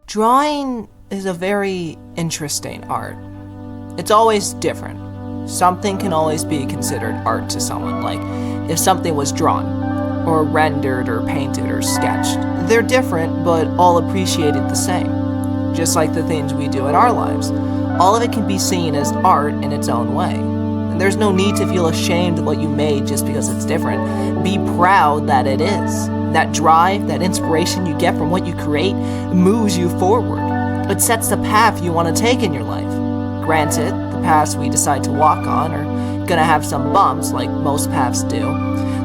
Drawing is a very interesting art. It's always different. Something can always be considered art to someone, like if something was drawn, or rendered, or painted, or sketched. They're different, but all appreciated the same. Just like the things we do in our lives. All of it can be seen as art in its own way. And there's no need to feel ashamed of what you made just because it's different. Be proud that it is. That drive, that inspiration you get from what you create moves you forward. It sets the path you want to take in your life. Granted, the paths we decide to walk on are gonna have some bumps like most paths do,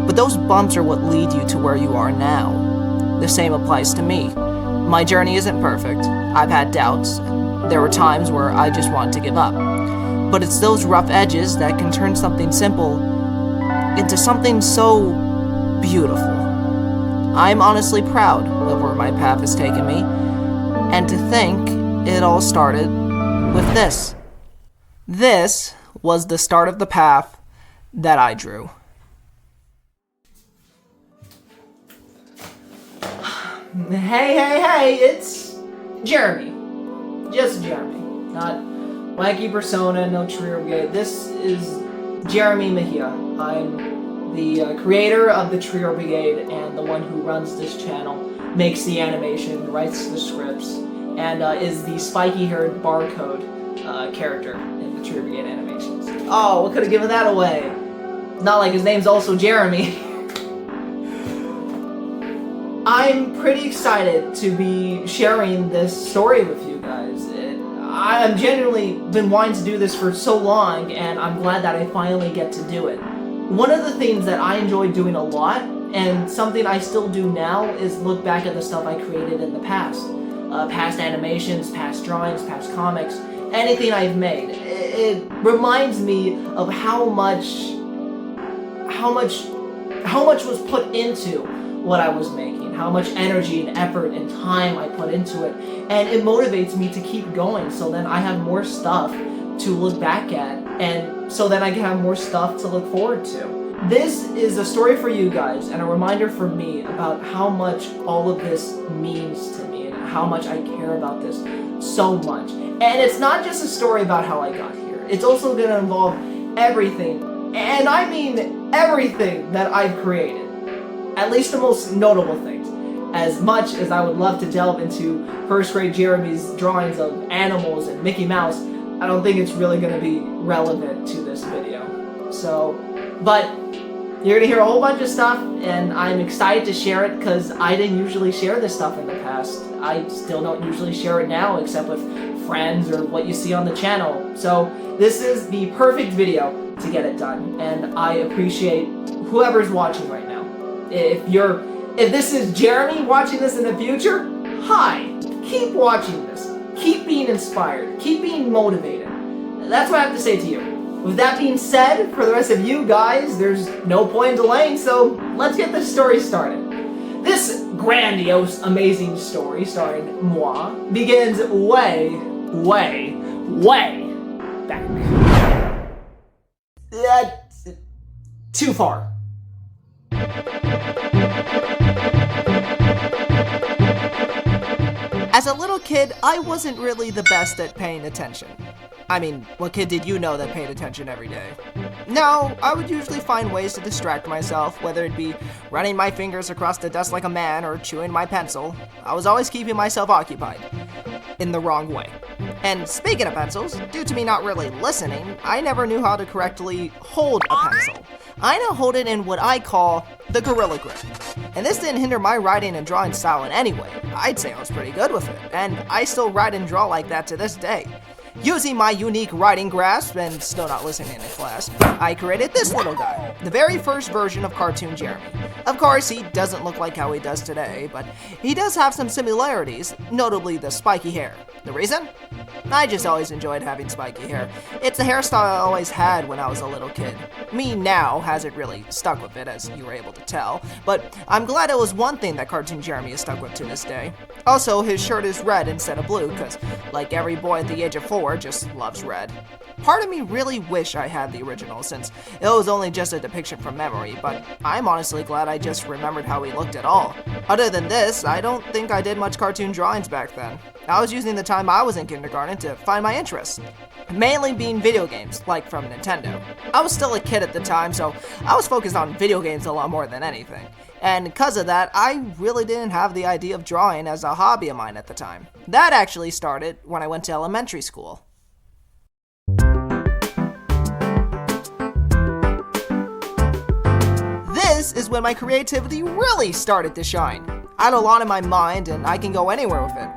but those bumps are what lead you to where you are now. The same applies to me. My journey isn't perfect. I've had doubts. There were times where I just wanted to give up. But it's those rough edges that can turn something simple into something so beautiful. I'm honestly proud of where my path has taken me, and to think it all started with this. This was the start of the path that I drew. Hey, it's Jeremy. Just Jeremy. Not Wacky Persona, no Trio Birgade. This is Jeremy Mejia. I'm the creator of the Trio Birgade and the one who runs this channel, makes the animation, writes the scripts, and is the spiky-haired barcode character in the Trio Birgade animations. Oh, what could have given that away? Not like his name's also Jeremy. I'm pretty excited to be sharing this story with you guys. I've genuinely been wanting to do this for so long, and I'm glad that I finally get to do it. One of the things that I enjoy doing a lot, and something I still do now, is look back at the stuff I created in the past. Past animations, past drawings, past comics, anything I've made. It reminds me of how much was put into what I was making, how much energy and effort and time I put into it, and it motivates me to keep going, so then I have more stuff to look back at, and so then I can have more stuff to look forward to. This is a story for you guys, and a reminder for me about how much all of this means to me, and how much I care about this so much. And it's not just a story about how I got here, it's also going to involve everything, and I mean everything that I've created. At least the most notable things. As much as I would love to delve into first grade Jeremy's drawings of animals and Mickey Mouse, I don't think it's really going to be relevant to this video. So, but you're going to hear a whole bunch of stuff, and I'm excited to share it because I didn't usually share this stuff in the past. I still don't usually share it now, except with friends or what you see on the channel. So this is the perfect video to get it done, and I appreciate whoever's watching right now. If this is Jeremy watching this in the future, hi! Keep watching this. Keep being inspired. Keep being motivated. That's what I have to say to you. With that being said, for the rest of you guys, there's no point in delaying, so let's get this story started. This grandiose, amazing story starring moi begins way back. Too far. As a little kid, I wasn't really the best at paying attention. I mean, what kid did you know that paid attention every day? No, I would usually find ways to distract myself, whether it be running my fingers across the desk like a man or chewing my pencil. I was always keeping myself occupied. In the wrong way. And speaking of pencils, due to me not really listening, I never knew how to correctly hold a pencil. I now hold it in what I call the gorilla grip. And this didn't hinder my writing and drawing style in any way. I'd say I was pretty good with it, and I still write and draw like that to this day. Using my unique writing grasp, and still not listening in class, I created this little guy, the very first version of Cartoon Jeremy. Of course, he doesn't look like how he does today, but he does have some similarities, notably the spiky hair. The reason? I just always enjoyed having spiky hair. It's the hairstyle I always had when I was a little kid. Me now hasn't really stuck with it, as you were able to tell, but I'm glad it was one thing that Cartoon Jeremy is stuck with to this day. Also, his shirt is red instead of blue, because like every boy at the age of 4 just loves red. Part of me really wish I had the original, since it was only just a depiction from memory, but I'm honestly glad I just remembered how he looked at all. Other than this, I don't think I did much cartoon drawings back then. I was using the time I was in kindergarten to find my interests, mainly being video games, like from Nintendo. I was still a kid at the time, so I was focused on video games a lot more than anything. And because of that, I really didn't have the idea of drawing as a hobby of mine at the time. That actually started when I went to elementary school. This is when my creativity really started to shine. I had a lot in my mind and I can go anywhere with it.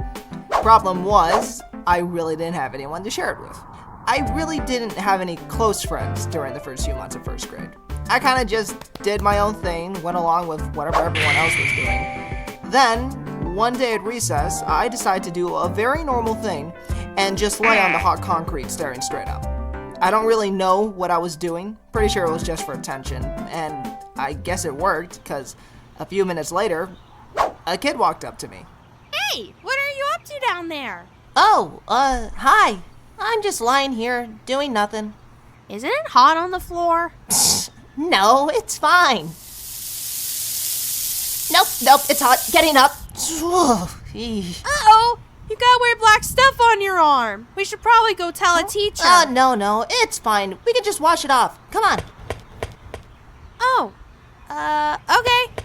Problem was, I really didn't have anyone to share it with. I really didn't have any close friends during the first few months of first grade. I kind of just did my own thing, went along with whatever everyone else was doing. Then, one day at recess, I decided to do a very normal thing and just lay on the hot concrete staring straight up. I don't really know what I was doing. Pretty sure it was just for attention, and I guess it worked, because a few minutes later, a kid walked up to me. Hey, what are you up to down there? Oh, hi. I'm just lying here, doing nothing. Isn't it hot on the floor? No, it's fine. Nope, it's hot. Getting up. Uh-oh, you got weird black stuff on your arm. We should probably go tell a teacher. No, it's fine. We can just wash it off. Come on. Oh, okay.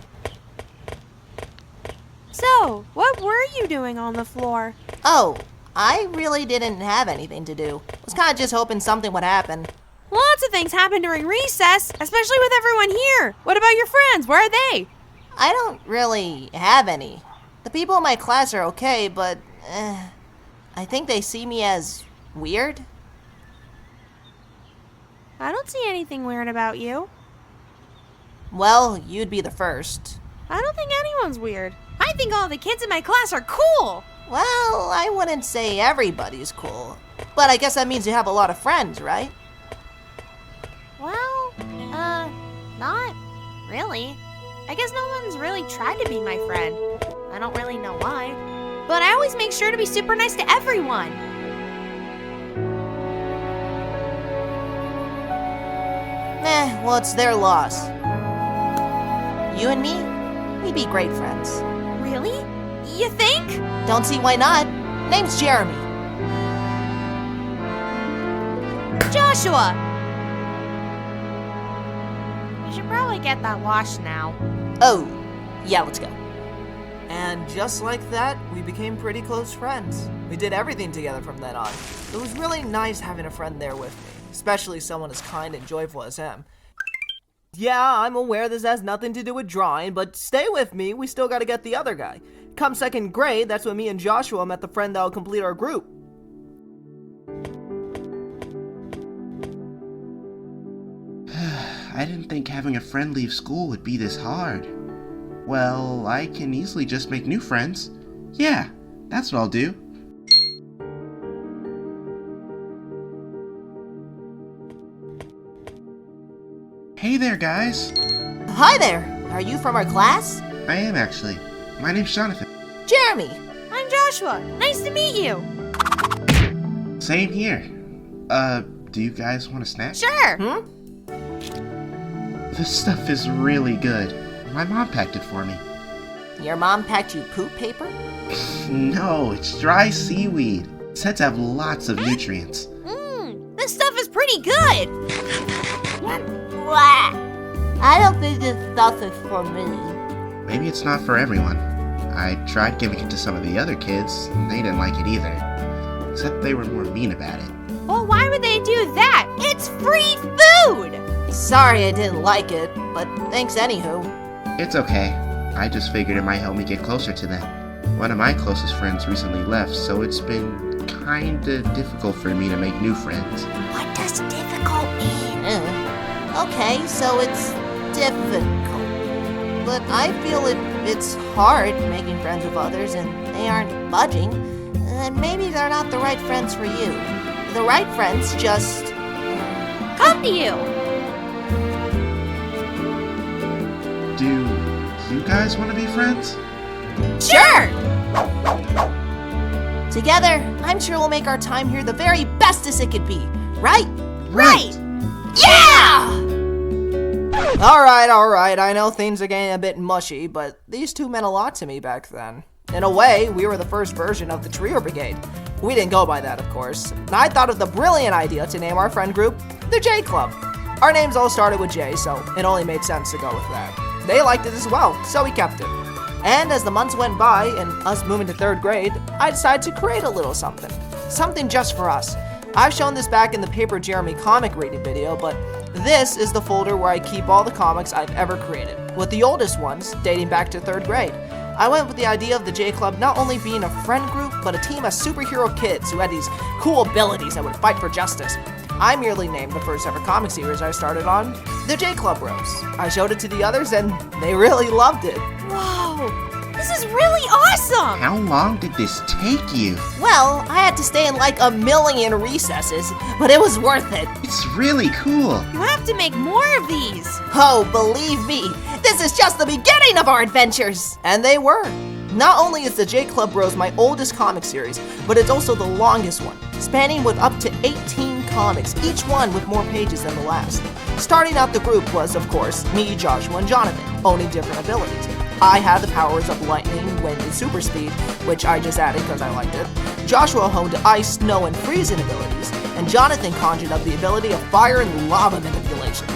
So, what were you doing on the floor? Oh, I really didn't have anything to do. I was kind of just hoping something would happen. Lots of things happen during recess, especially with everyone here. What about your friends? Where are they? I don't really have any. The people in my class are okay, but I think they see me as weird. I don't see anything weird about you. Well, you'd be the first. I don't think anyone's weird. I think all the kids in my class are cool. Well, I wouldn't say everybody's cool. But I guess that means you have a lot of friends, right? Well, not really. I guess no one's really tried to be my friend. I don't really know why. But I always make sure to be super nice to everyone. Well, it's their loss. You and me, we'd be great friends. Really? You think? Don't see why not. Name's Jeremy. Joshua! You should probably get that washed now. Oh, yeah, let's go. And just like that, we became pretty close friends. We did everything together from then on. It was really nice having a friend there with me, especially someone as kind and joyful as him. Yeah, I'm aware this has nothing to do with drawing, but stay with me, we still gotta get the other guy. Come second grade, that's when me and Joshua met the friend that'll complete our group. I didn't think having a friend leave school would be this hard. Well, I can easily just make new friends. Yeah, that's what I'll do. Hey there, guys. Hi there, are you from our class? I am actually. My name's Jonathan. Jeremy. I'm Joshua. Nice to meet you. Same here. Do you guys want a snack? Sure. This stuff is really good. My mom packed it for me. Your mom packed you poop paper? No, it's dry seaweed. It's said to have lots of nutrients. This stuff is pretty good. I don't think this stuff is for me. Maybe it's not for everyone. I tried giving it to some of the other kids, and they didn't like it either. Except they were more mean about it. Well, why would they do that? It's free food! Sorry I didn't like it, but thanks anywho. It's okay. I just figured it might help me get closer to them. One of my closest friends recently left, so it's been kinda difficult for me to make new friends. What does difficult mean? Okay, so it's difficult. But I feel it's hard making friends with others and they aren't budging. And maybe they're not the right friends for you. The right friends just Come to you! Do you guys want to be friends? Sure! together. I'm sure we'll make our time here the very bestest it could be. Right? Right! Yeah! Alright, I know things are getting a bit mushy, but these two meant a lot to me back then. In a way, we were the first version of the Trio Brigade. We didn't go by that, of course. And I thought of the brilliant idea to name our friend group the J Club. Our names all started with J, so it only made sense to go with that. They liked it as well, so we kept it. And as the months went by and us moving to 3rd grade, I decided to create a little something. Something just for us. I've shown this back in the Paper Jeremy comic reading video, but this is the folder where I keep all the comics I've ever created, with the oldest ones dating back to 3rd grade. I went with the idea of the J Club not only being a friend group, but a team of superhero kids who had these cool abilities that would fight for justice. I merely named the first ever comic series I started on the J Club Bros. I showed it to the others and they really loved it. Whoa, this is really awesome! How long did this take you? Well, I had to stay in like a million recesses, but it was worth it. It's really cool. You have to make more of these. Oh, believe me, this is just the beginning of our adventures! And they were. Not only is the J Club Bros my oldest comic series, but it's also the longest one, spanning with up to 18 comics, each one with more pages than the last. Starting out the group was, of course, me, Joshua, and Jonathan, owning different abilities. I had the powers of lightning, wind, and super speed, which I just added because I liked it. Joshua honed ice, snow, and freezing abilities, and Jonathan conjured up the ability of fire and lava manipulation.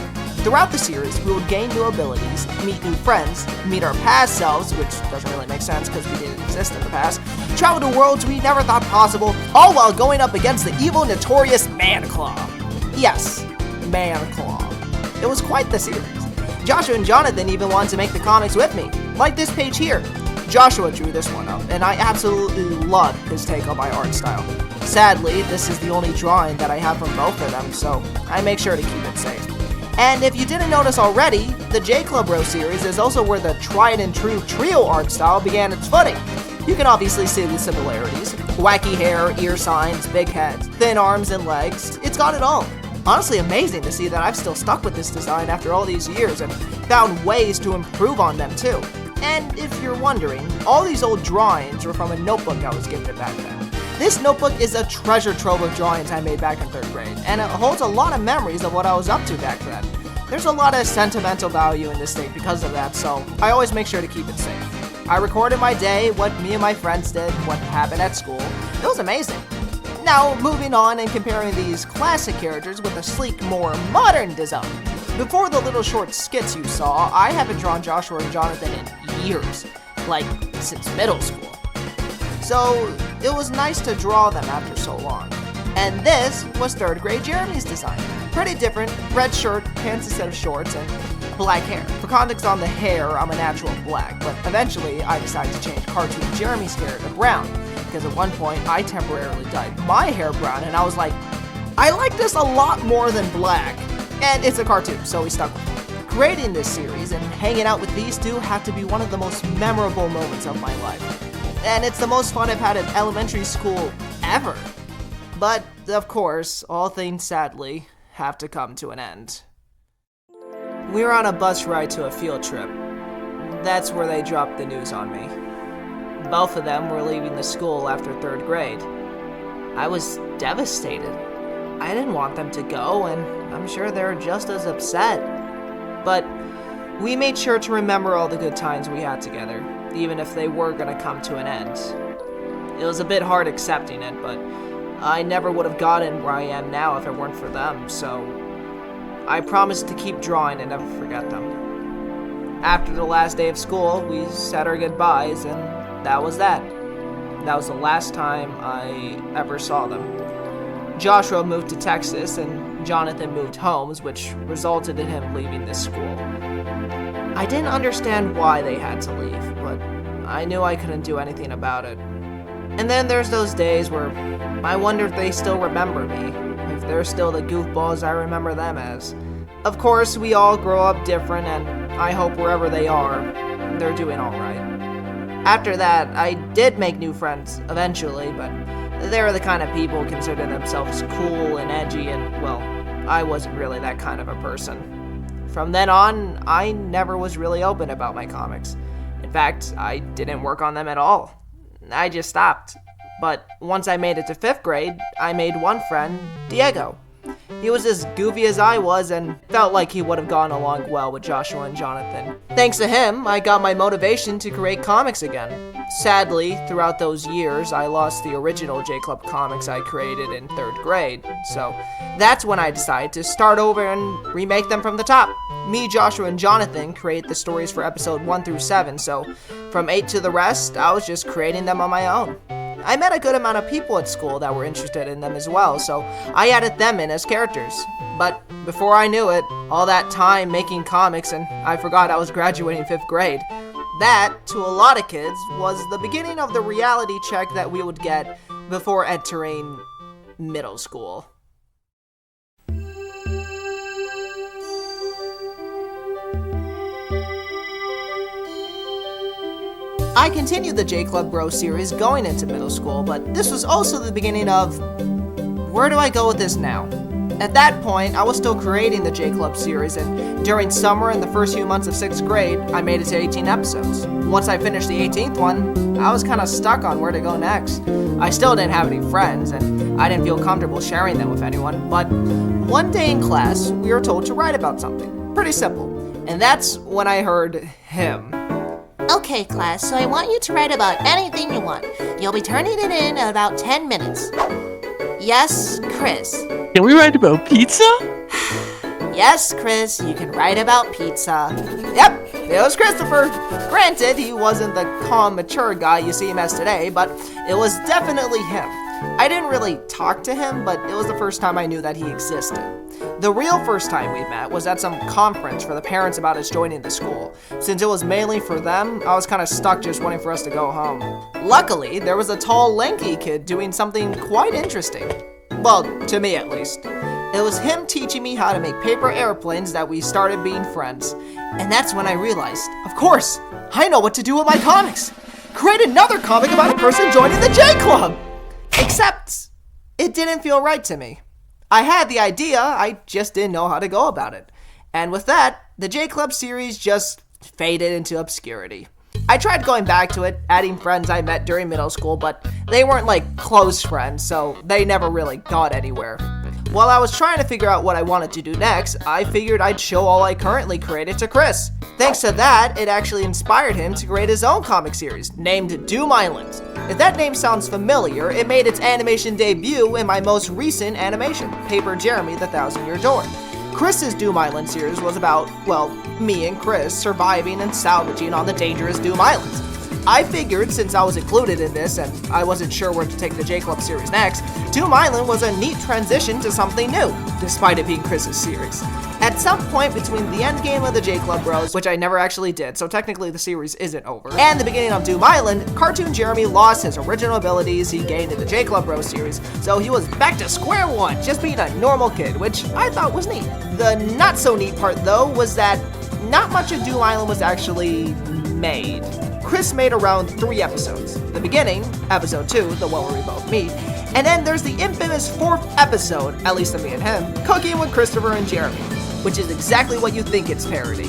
Throughout the series, we would gain new abilities, meet new friends, meet our past selves, which doesn't really make sense because we didn't exist in the past, travel to worlds we never thought possible, all while going up against the evil, notorious Man-Claw. Yes, Man-Claw. It was quite the series. Joshua and Jonathan even wanted to make the comics with me, like this page here. Joshua drew this one up, and I absolutely love his take on my art style. Sadly, this is the only drawing that I have from both of them, so I make sure to keep it safe. And if you didn't notice already, the J Club Bro series is also where the tried and true trio art style began its footing. You can obviously see the similarities. Wacky hair, ear signs, big heads, thin arms and legs, it's got it all. Honestly amazing to see that I've still stuck with this design after all these years and found ways to improve on them too. And if you're wondering, all these old drawings were from a notebook I was gifted back then. This notebook is a treasure trove of drawings I made back in 3rd grade, and it holds a lot of memories of what I was up to back then. There's a lot of sentimental value in this thing because of that, so I always make sure to keep it safe. I recorded my day, what me and my friends did, what happened at school. It was amazing. Now, moving on and comparing these classic characters with a sleek, more modern design. Before the little short skits you saw, I haven't drawn Joshua and Jonathan in years, like since middle school. So it was nice to draw them after so long. And this was 3rd grade Jeremy's design. Pretty different, red shirt, pants instead of shorts, and black hair. For context on the hair, I'm a natural black, but eventually I decided to change cartoon Jeremy's hair to brown, because at one point I temporarily dyed my hair brown, and I was like, I like this a lot more than black. And it's a cartoon, so we stuck with it. Creating this series and hanging out with these two had to be one of the most memorable moments of my life. And it's the most fun I've had at elementary school ever. But, of course, all things sadly have to come to an end. We were on a bus ride to a field trip. That's where they dropped the news on me. Both of them were leaving the school after 3rd grade. I was devastated. I didn't want them to go, and I'm sure they were just as upset. But we made sure to remember all the good times we had together, even if they were gonna come to an end. It was a bit hard accepting it, but I never would have gotten where I am now if it weren't for them, so I promised to keep drawing and never forget them. After the last day of school, we said our goodbyes, and that was that. That was the last time I ever saw them. Joshua moved to Texas, and Jonathan moved homes, which resulted in him leaving this school. I didn't understand why they had to leave, but I knew I couldn't do anything about it. And then there's those days where I wonder if they still remember me, if they're still the goofballs I remember them as. Of course, we all grow up different, and I hope wherever they are, they're doing alright. After that, I did make new friends, eventually, but they're the kind of people who consider themselves cool and edgy, and, well, I wasn't really that kind of a person. From then on, I never was really open about my comics. In fact, I didn't work on them at all. I just stopped. But once I made it to 5th grade, I made one friend, Diego. He was as goofy as I was and felt like he would have gone along well with Joshua and Jonathan. Thanks to him, I got my motivation to create comics again. Sadly, throughout those years, I lost the original J-Club comics I created in 3rd grade, so that's when I decided to start over and remake them from the top. Me, Joshua, and Jonathan create the stories for episode 1 through 7, so from 8 to the rest, I was just creating them on my own. I met a good amount of people at school that were interested in them as well, so I added them in as characters. But before I knew it, all that time making comics and I forgot I was graduating 5th grade. That, to a lot of kids, was the beginning of the reality check that we would get before entering middle school. I continued the J-Club Bro series going into middle school, but this was also the beginning of, where do I go with this now? At that point, I was still creating the J-Club series, and during summer and the first few months of 6th grade, I made it to 18 episodes. Once I finished the 18th one, I was kind of stuck on where to go next. I still didn't have any friends, and I didn't feel comfortable sharing them with anyone, but one day in class, we were told to write about something. Pretty simple. And that's when I heard him. Okay, class, so I want you to write about anything you want. You'll be turning it in about 10 minutes. Yes, Chris. Can we write about pizza? Yes, Chris, you can write about pizza. Yep, it was Christopher. Granted, he wasn't the calm, mature guy you see him as today, but it was definitely him. I didn't really talk to him, but it was the first time I knew that he existed. The real first time we met was at some conference for the parents about us joining the school. Since it was mainly for them, I was kind of stuck just waiting for us to go home. Luckily, there was a tall, lanky kid doing something quite interesting. Well, to me at least. It was him teaching me how to make paper airplanes that we started being friends. And that's when I realized, of course, I know what to do with my comics. Create another comic about a person joining the J-Club! Except, it didn't feel right to me. I had the idea, I just didn't know how to go about it. And with that, the J-Club series just faded into obscurity. I tried going back to it, adding friends I met during middle school, but they weren't like close friends, so they never really got anywhere. While I was trying to figure out what I wanted to do next, I figured I'd show all I currently created to Chris. Thanks to that, it actually inspired him to create his own comic series, named Doom Island. If that name sounds familiar, it made its animation debut in my most recent animation, Paper Jeremy the Thousand Year Door. Chris's Doom Island series was about, well, me and Chris surviving and salvaging on the dangerous Doom Islands. I figured since I was included in this and I wasn't sure where to take the J-Club series next, Doom Island was a neat transition to something new, despite it being Chris's series. At some point between the end game of the J-Club Bros, which I never actually did, so technically the series isn't over, and the beginning of Doom Island, Cartoon Jeremy lost his original abilities he gained in the J-Club Bros series, so he was back to square one, just being a normal kid, which I thought was neat. The not so neat part though was that not much of Doom Island was actually made. Chris made around 3 episodes. The beginning, episode 2, the one where we both meet, and then there's the infamous 4th episode, at least of me and him, Cooking with Christopher and Jeremy, which is exactly what you think it's parody.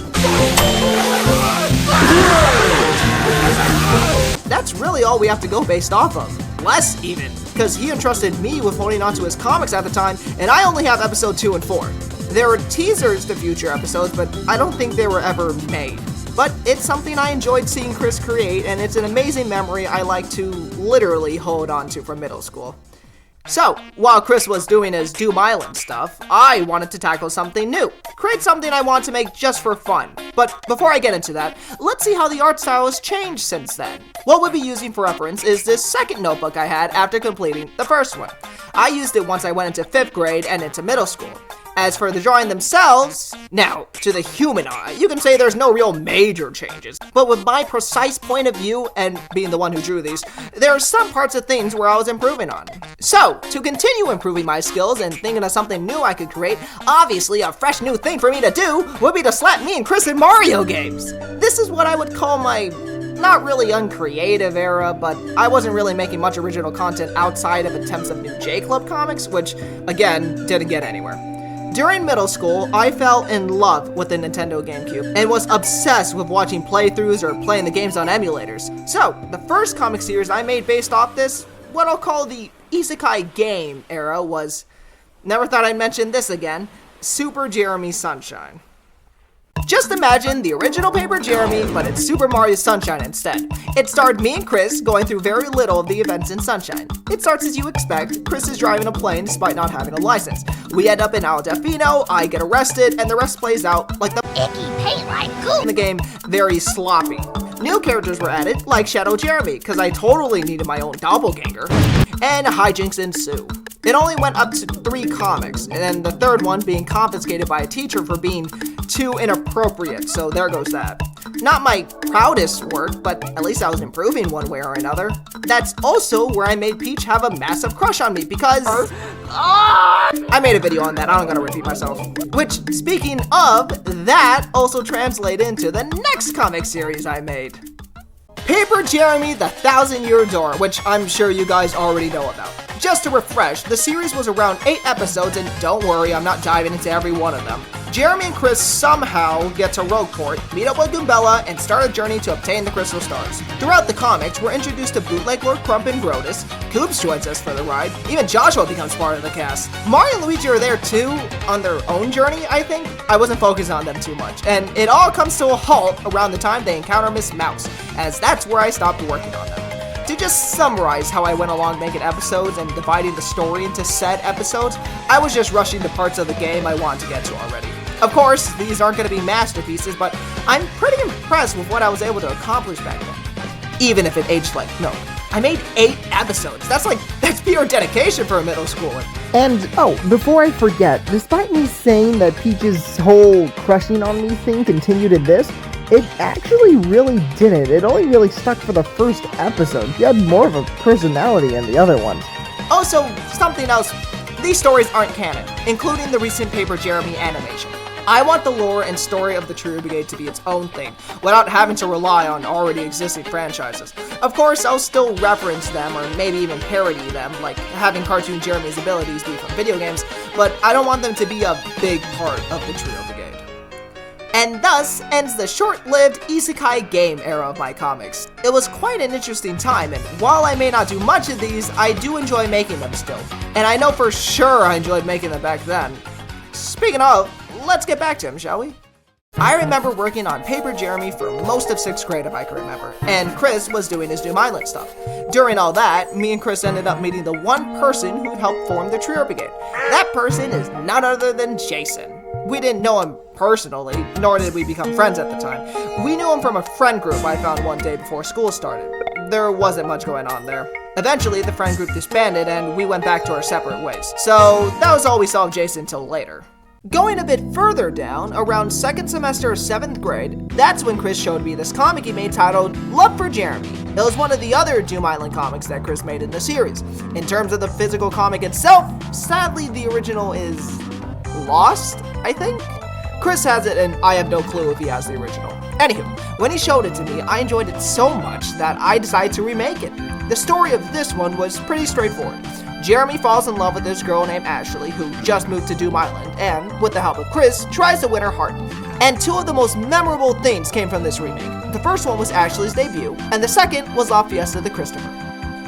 That's really all we have to go based off of. Less even, because he entrusted me with holding onto his comics at the time, and I only have episode 2 and 4. There were teasers to future episodes, but I don't think they were ever made. But it's something I enjoyed seeing Chris create, and it's an amazing memory I like to literally hold on to from middle school. So, while Chris was doing his Doom Island stuff, I wanted to tackle something new. Create something I want to make just for fun. But before I get into that, let's see how the art style has changed since then. What we'll be using for reference is this second notebook I had after completing the first one. I used it once I went into 5th grade and into middle school. As for the drawing themselves, now, to the human eye, you can say there's no real major changes. But with my precise point of view, and being the one who drew these, there are some parts of things where I was improving on. So, to continue improving my skills and thinking of something new I could create, obviously a fresh new thing for me to do would be to slap me and Chris in Mario games. This is what I would call my not really uncreative era, but I wasn't really making much original content outside of attempts of new J-Club comics, which, again, didn't get anywhere. During middle school, I fell in love with the Nintendo GameCube and was obsessed with watching playthroughs or playing the games on emulators. So, the first comic series I made based off this, what I'll call the Isekai game era, was, never thought I'd mention this again, Super Jeremy Sunshine. Just imagine the original Paper Jeremy, but it's Super Mario Sunshine instead. It starred me and Chris going through very little of the events in Sunshine. It starts as you expect. Chris is driving a plane despite not having a license. We end up in Al Defino, I get arrested, and the rest plays out like the Icky paint like goo. in the game, very sloppy. New characters were added, like Shadow Jeremy, because I totally needed my own doppelganger, and hijinks ensue. It only went up to 3 comics, and the third one being confiscated by a teacher for being too inappropriate, so there goes that. Not my proudest work, but at least I was improving one way or another. That's also where I made Peach have a massive crush on me, because I made a video on that, I don't gotta repeat myself. Which, speaking of, that also translated into the next comic series I made. Paper Jeremy, the 1,000-Year Door, which I'm sure you guys already know about. Just to refresh, the series was around 8 episodes, and don't worry, I'm not diving into every one of them. Jeremy and Chris somehow get to Rogueport, meet up with Goombella, and start a journey to obtain the Crystal Stars. Throughout the comics, we're introduced to Bootleg Lord Crump and Brodus, Coops joins us for the ride, even Joshua becomes part of the cast. Mario and Luigi are there too, on their own journey, I think. I wasn't focused on them too much, and it all comes to a halt around the time they encounter Miss Mouse, as that's where I stopped working on them. To just summarize how I went along making episodes and dividing the story into said episodes, I was just rushing the parts of the game I wanted to get to already. Of course, these aren't going to be masterpieces, but I'm pretty impressed with what I was able to accomplish back then. Even if it aged like milk. I made 8 episodes. That's pure dedication for a middle schooler. And, oh, before I forget, despite me saying that Peach's whole crushing on me thing continued in this, it actually really didn't. It only really stuck for the first episode. You had more of a personality in the other ones. Also, something else, these stories aren't canon, including the recent Paper Jeremy animation. I want the lore and story of the Trio Birgade to be its own thing, without having to rely on already existing franchises. Of course, I'll still reference them, or maybe even parody them, like having Cartoon Jeremy's abilities be from video games, but I don't want them to be a big part of the Trio Birgade. And thus ends the short-lived isekai game era of my comics. It was quite an interesting time, and while I may not do much of these, I do enjoy making them still. And I know for sure I enjoyed making them back then. Speaking of, let's get back to him, shall we? I remember working on Paper Jeremy for most of 6th grade, if I can remember, and Chris was doing his Doom Island stuff. During all that, me and Chris ended up meeting the one person who helped form the Trio Birgade. That person is none other than Jason. We didn't know him personally, nor did we become friends at the time. We knew him from a friend group I found one day before school started. There wasn't much going on there. Eventually, the friend group disbanded and we went back to our separate ways. So that was all we saw of Jason until later. Going a bit further down, around 2nd semester of 7th grade, that's when Chris showed me this comic he made titled Love for Jeremy. It was one of the other Doom Island comics that Chris made in the series. In terms of the physical comic itself, sadly the original is lost, I think? Chris has it and I have no clue if he has the original. Anywho, when he showed it to me, I enjoyed it so much that I decided to remake it. The story of this one was pretty straightforward. Jeremy falls in love with this girl named Ashley who just moved to Doom Island and, with the help of Chris, tries to win her heart. And 2 of the most memorable things came from this remake. The first one was Ashley's debut, and the second was La Fiesta de Christopher.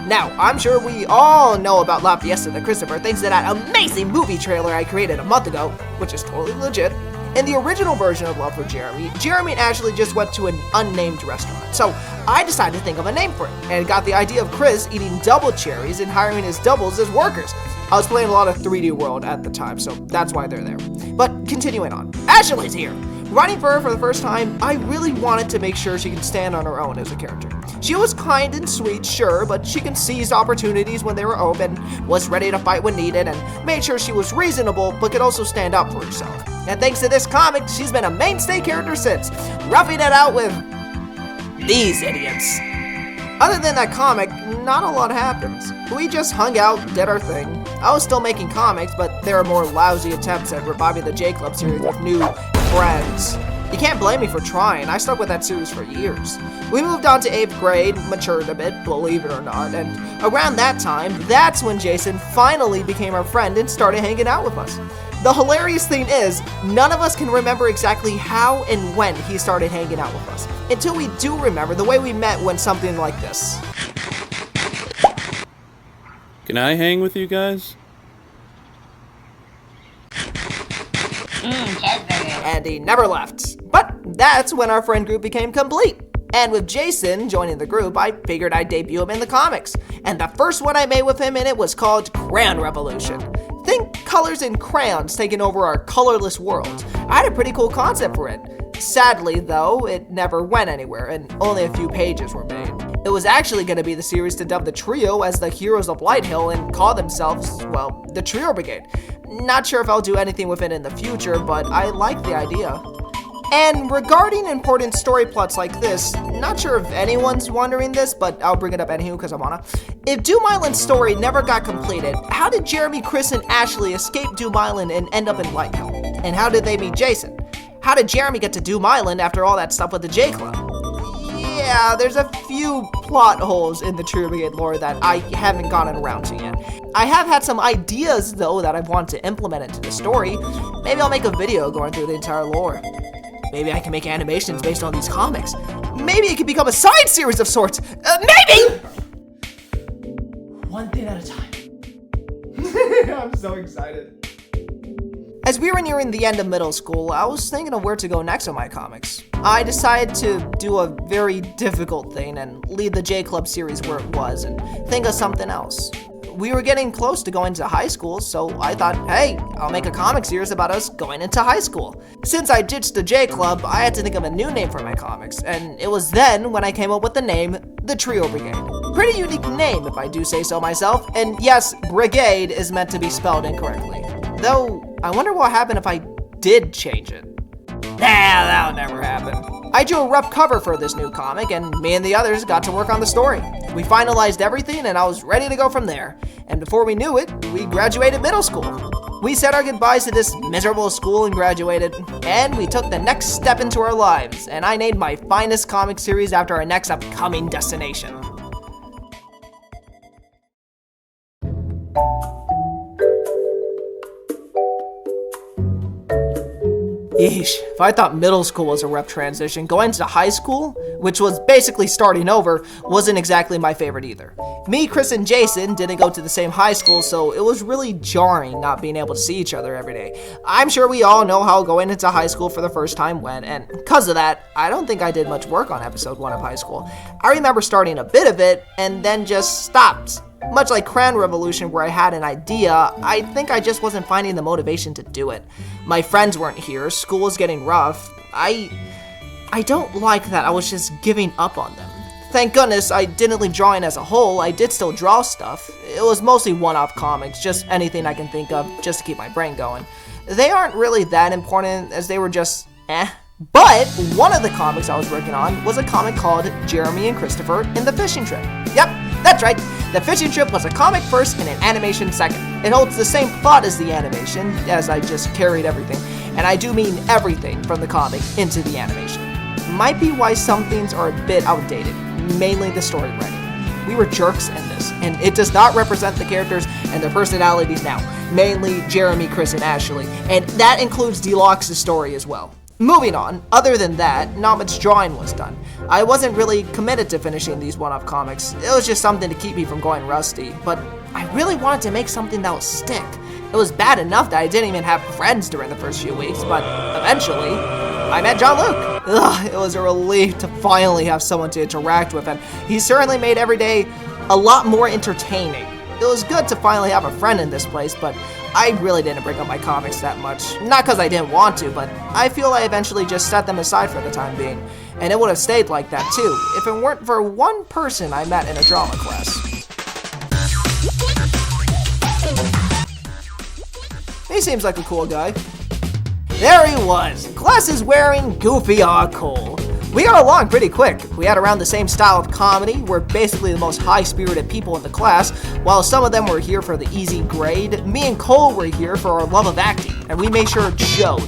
Now, I'm sure we all know about La Fiesta de Christopher thanks to that amazing movie trailer I created a month ago, which is totally legit. In the original version of Love for Jeremy, Jeremy and Ashley just went to an unnamed restaurant. So I decided to think of a name for it, and got the idea of Chris eating double cherries and hiring his doubles as workers. I was playing a lot of 3D World at the time, so that's why they're there. But continuing on, Ashley's here! Writing for her for the first time, I really wanted to make sure she could stand on her own as a character. She was kind and sweet, sure, but she can seize opportunities when they were open, was ready to fight when needed, and made sure she was reasonable, but could also stand up for herself. And thanks to this comic, she's been a mainstay character since, roughing it out with these idiots. Other than that comic, not a lot happens. We just hung out, did our thing. I was still making comics, but there are more lousy attempts at reviving the J Club series with new friends. You can't blame me for trying, I stuck with that series for years. We moved on to 8th grade, matured a bit, believe it or not, and around that time, that's when Jason finally became our friend and started hanging out with us. The hilarious thing is, none of us can remember exactly how and when he started hanging out with us, until we do remember the way we met when something like this. Can I hang with you guys? And he never left. But That's when our friend group became complete. And with Jason joining the group, I figured I'd debut him in the comics. And the first one I made with him in it was called Crayon Revolution. Think colors and crayons taking over our colorless world. I had a pretty cool concept for it. Sadly, though, it never went anywhere, and only a few pages were made. It was actually going to be the series to dub the trio as the heroes of Light Hill and call themselves, well, the Trio Brigade. Not sure if I'll do anything with it in the future, but I like the idea. And regarding important story plots like this, not sure if anyone's wondering this, but I'll bring it up anywho because I wanna. If Doom Island's story never got completed, how did Jeremy, Chris, and Ashley escape Doom Island and end up in Light Hill? And how did they meet Jason? How did Jeremy get to Doom Island after all that stuff with the J Club? Yeah, there's a few plot holes in the Trio Brigade lore that I haven't gotten around to yet. I have had some ideas, though, that I've wanted to implement into the story. Maybe I'll make a video going through the entire lore. Maybe I can make animations based on these comics. Maybe it could become a side series of sorts. Maybe! One thing at a time. I'm so excited. As we were nearing the end of middle school, I was thinking of where to go next on my comics. I decided to do a very difficult thing and leave the J Club series where it was and think of something else. We were getting close to going to high school, so I thought, hey, I'll make a comic series about us going into high school. Since I ditched the J Club, I had to think of a new name for my comics, and it was then when I came up with the name, the Trio Brigade. Pretty unique name, if I do say so myself, and yes, Brigade is meant to be spelled incorrectly. Though, I wonder what happened if I did change it. Nah, that'll never happen. I drew a rough cover for this new comic, and me and the others got to work on the story. We finalized everything, and I was ready to go from there. And before we knew it, we graduated middle school. We said our goodbyes to this miserable school and graduated, and we took the next step into our lives, and I named my finest comic series after our next upcoming destination. Yeesh, if I thought middle school was a rough transition, going to high school, which was basically starting over, wasn't exactly my favorite either. Me, Chris, and Jason didn't go to the same high school, so it was really jarring not being able to see each other every day. I'm sure we all know how going into high school for the first time went, and because of that, I don't think I did much work on episode 1 of high school. I remember starting a bit of it, and then just stopped. Much like Crayon Revolution, where I had an idea, I think I just wasn't finding the motivation to do it. My friends weren't here, school was getting rough. I don't like that I was just giving up on them. Thank goodness I didn't leave drawing as a whole. I did still draw stuff. It was mostly one-off comics, just anything I can think of just to keep my brain going. They aren't really that important, as they were just eh. But one of the comics I was working on was a comic called Jeremy and Christopher in the Fishing Trip. Yep, that's right. The Fishing Trip was a comic first and an animation second. It holds the same plot as the animation, as I just carried everything, and I do mean everything from the comic into the animation. Might be why some things are a bit outdated, mainly the story writing. We were jerks in this, and it does not represent the characters and their personalities now, mainly Jeremy, Chris, and Ashley, and that includes Deluxe's story as well. Moving on, other than that, not much drawing was done. I wasn't really committed to finishing these one-off comics. It was just something to keep me from going rusty, but I really wanted to make something that would stick. It was bad enough that I didn't even have friends during the first few weeks, but eventually, I met John Luke. Ugh, it was a relief to finally have someone to interact with, and he certainly made every day a lot more entertaining. It was good to finally have a friend in this place, but I really didn't bring up my comics that much. Not because I didn't want to, but I feel I eventually just set them aside for the time being. And it would have stayed like that too, if it weren't for one person I met in a drama class. He seems like a cool guy. There he was, class wearing goofy Cole. We got along pretty quick. We had around the same style of comedy. We're basically the most high-spirited people in the class. While some of them were here for the easy grade, me and Cole were here for our love of acting, and we made sure it showed.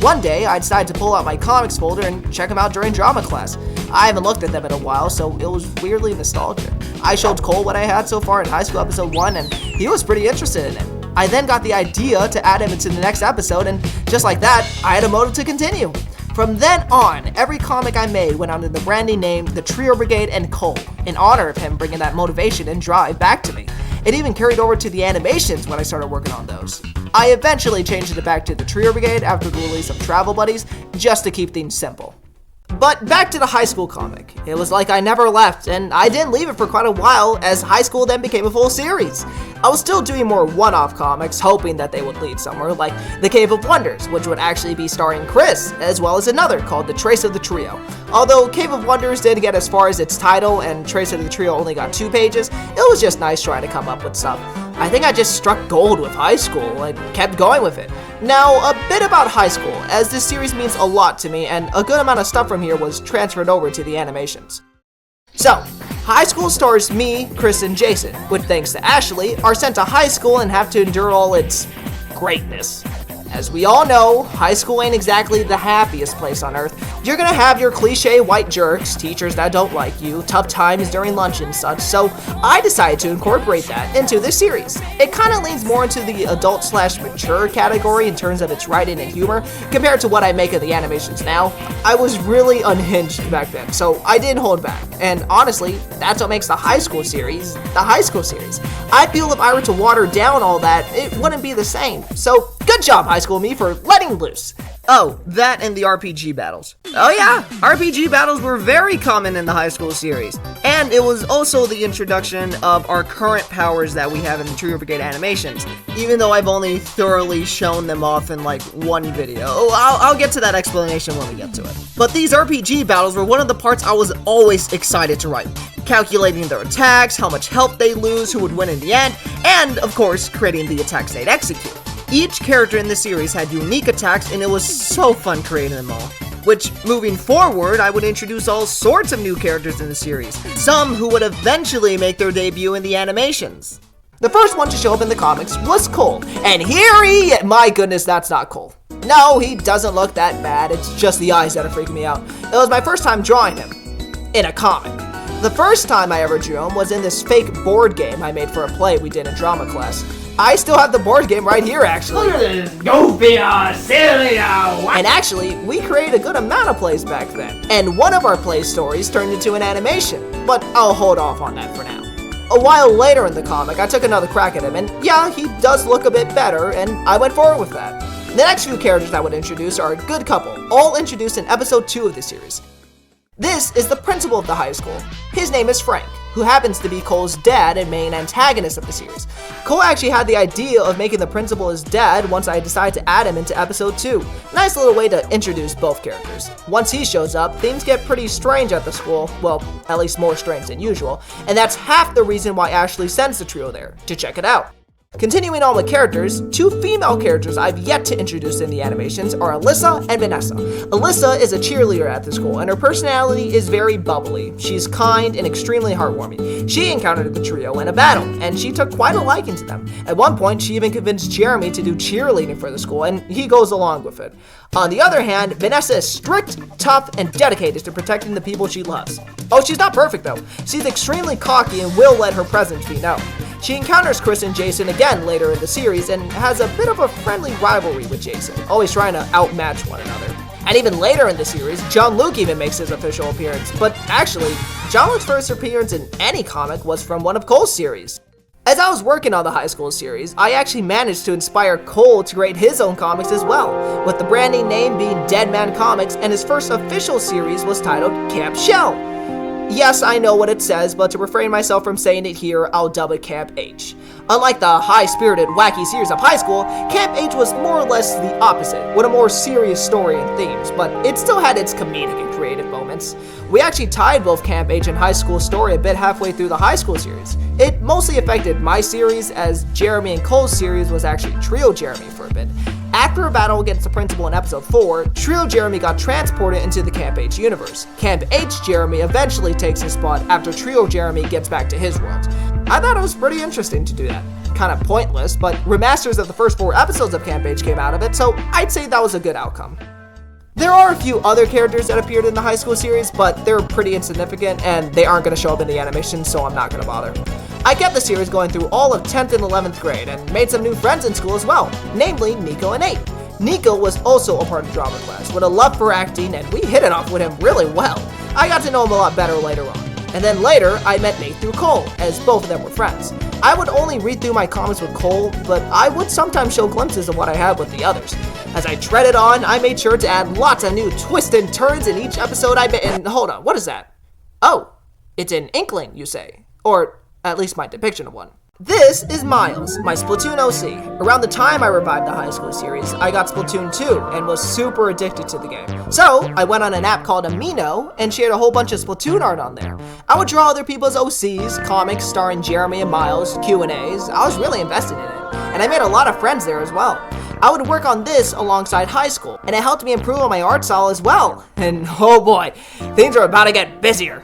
One day, I decided to pull out my comics folder and check them out during drama class. I haven't looked at them in a while, so it was weirdly nostalgic. I showed Cole what I had so far in high school episode 1, and he was pretty interested in it. I then got the idea to add him into the next episode, and just like that, I had a motive to continue. From then on, every comic I made went under the branding name The Trio Brigade and Cole, in honor of him bringing that motivation and drive back to me. It even carried over to the animations when I started working on those. I eventually changed it back to The Trio Brigade after the release of Travel Buddies, just to keep things simple. But back to the high school comic. It was like I never left, and I didn't leave it for quite a while, as high school then became a full series. I was still doing more one-off comics, hoping that they would lead somewhere, like The Cave of Wonders, which would actually be starring Chris, as well as another called The Trace of the Trio. Although Cave of Wonders didn't get as far as its title, and Trace of the Trio only got 2 pages, it was just nice trying to come up with stuff. I think I just struck gold with high school and kept going with it. Now, a bit about high school, as this series means a lot to me, and a good amount of stuff from here was transferred over to the animations. So, high school stars me, Chris, and Jason, which thanks to Ashley, are sent to high school and have to endure all its greatness. As we all know, high school ain't exactly the happiest place on earth. You're gonna have your cliche white jerks, teachers that don't like you, tough times during lunch and such, so I decided to incorporate that into this series. It kinda leans more into the adult/mature category in terms of its writing and humor, compared to what I make of the animations now. I was really unhinged back then, so I didn't hold back. And honestly, that's what makes the high school series, the high school series. I feel if I were to water down all that, it wouldn't be the same. So, good job, high school me, for letting loose. Oh, that and the RPG battles. Oh yeah, RPG battles were very common in the high school series. And it was also the introduction of our current powers that we have in the Trio Birgade animations, even though I've only thoroughly shown them off in like one video. I'll get to that explanation when we get to it. But these RPG battles were one of the parts I was always excited to write. Calculating their attacks, how much health they lose, who would win in the end, and of course, creating the attacks they'd execute. Each character in the series had unique attacks, and it was so fun creating them all. Which, moving forward, I would introduce all sorts of new characters in the series, some who would eventually make their debut in the animations. The first one to show up in the comics was Cole, and my goodness, that's not Cole. No, he doesn't look that bad, it's just the eyes that are freaking me out. It was my first time drawing him, in a comic. The first time I ever drew him was in this fake board game I made for a play we did in drama class. I still have the board game right here, actually. Look at this goofy, silly, And actually, we created a good amount of plays back then. And one of our play stories turned into an animation, but I'll hold off on that for now. A while later in the comic, I took another crack at him, and yeah, he does look a bit better, and I went forward with that. The next few characters I would introduce are a good couple, all introduced in episode 2 of the series. This is the principal of the high school. His name is Frank, who happens to be Cole's dad and main antagonist of the series. Cole actually had the idea of making the principal his dad once I decided to add him into episode 2. Nice little way to introduce both characters. Once he shows up, things get pretty strange at the school, well, at least more strange than usual, and that's half the reason why Ashley sends the trio there, to check it out. Continuing on with characters, 2 female characters I've yet to introduce in the animations are Alyssa and Vanessa. Alyssa is a cheerleader at the school, and her personality is very bubbly. She's kind and extremely heartwarming. She encountered the trio in a battle, and she took quite a liking to them. At one point, she even convinced Jeremy to do cheerleading for the school, and he goes along with it. On the other hand, Vanessa is strict, tough, and dedicated to protecting the people she loves. Oh, she's not perfect though. She's extremely cocky and will let her presence be known. She encounters Chris and Jason again later in the series and has a bit of a friendly rivalry with Jason, always trying to outmatch one another. And even later in the series, John Luke even makes his official appearance, but actually, John Luke's first appearance in any comic was from one of Cole's series. As I was working on the high school series, I actually managed to inspire Cole to create his own comics as well, with the branding name being Dead Man Comics, and his first official series was titled Camp Shell. Yes, I know what it says, but to refrain myself from saying it here, I'll dub it Camp H. Unlike the high-spirited, wacky series of high school, Camp H was more or less the opposite, with a more serious story and themes, but it still had its comedic and creative moments. We actually tied both Camp H and High School Story a bit halfway through the high school series. It mostly affected my series, as Jeremy and Cole's series was actually Trio Jeremy for a bit. After a battle against the principal in episode 4, Trio Jeremy got transported into the Camp H universe. Camp H Jeremy eventually takes his spot after Trio Jeremy gets back to his world. I thought it was pretty interesting to do that. Kind of pointless, but remasters of the first 4 episodes of Camp H came out of it, so I'd say that was a good outcome. There are a few other characters that appeared in the high school series, but they're pretty insignificant and they aren't going to show up in the animation, so I'm not going to bother. I kept the series going through all of 10th and 11th grade and made some new friends in school as well, namely Nico and Nate. Nico was also a part of drama class with a love for acting, and we hit it off with him really well. I got to know him a lot better later on. And then later, I met Nate through Cole, as both of them were friends. I would only read through my comics with Cole, but I would sometimes show glimpses of what I had with the others. As I treaded on, I made sure to add lots of new twists and turns in each episode I made. And hold on, what is that? Oh, it's an inkling, you say. Or at least my depiction of one. This is Miles, my Splatoon OC. Around the time I revived the high school series, I got Splatoon 2 and was super addicted to the game. So, I went on an app called Amino and shared a whole bunch of Splatoon art on there. I would draw other people's OCs, comics starring Jeremy and Miles, Q&As. I was really invested in it. And I made a lot of friends there as well. I would work on this alongside high school, and it helped me improve on my art style as well. And oh boy, things are about to get busier.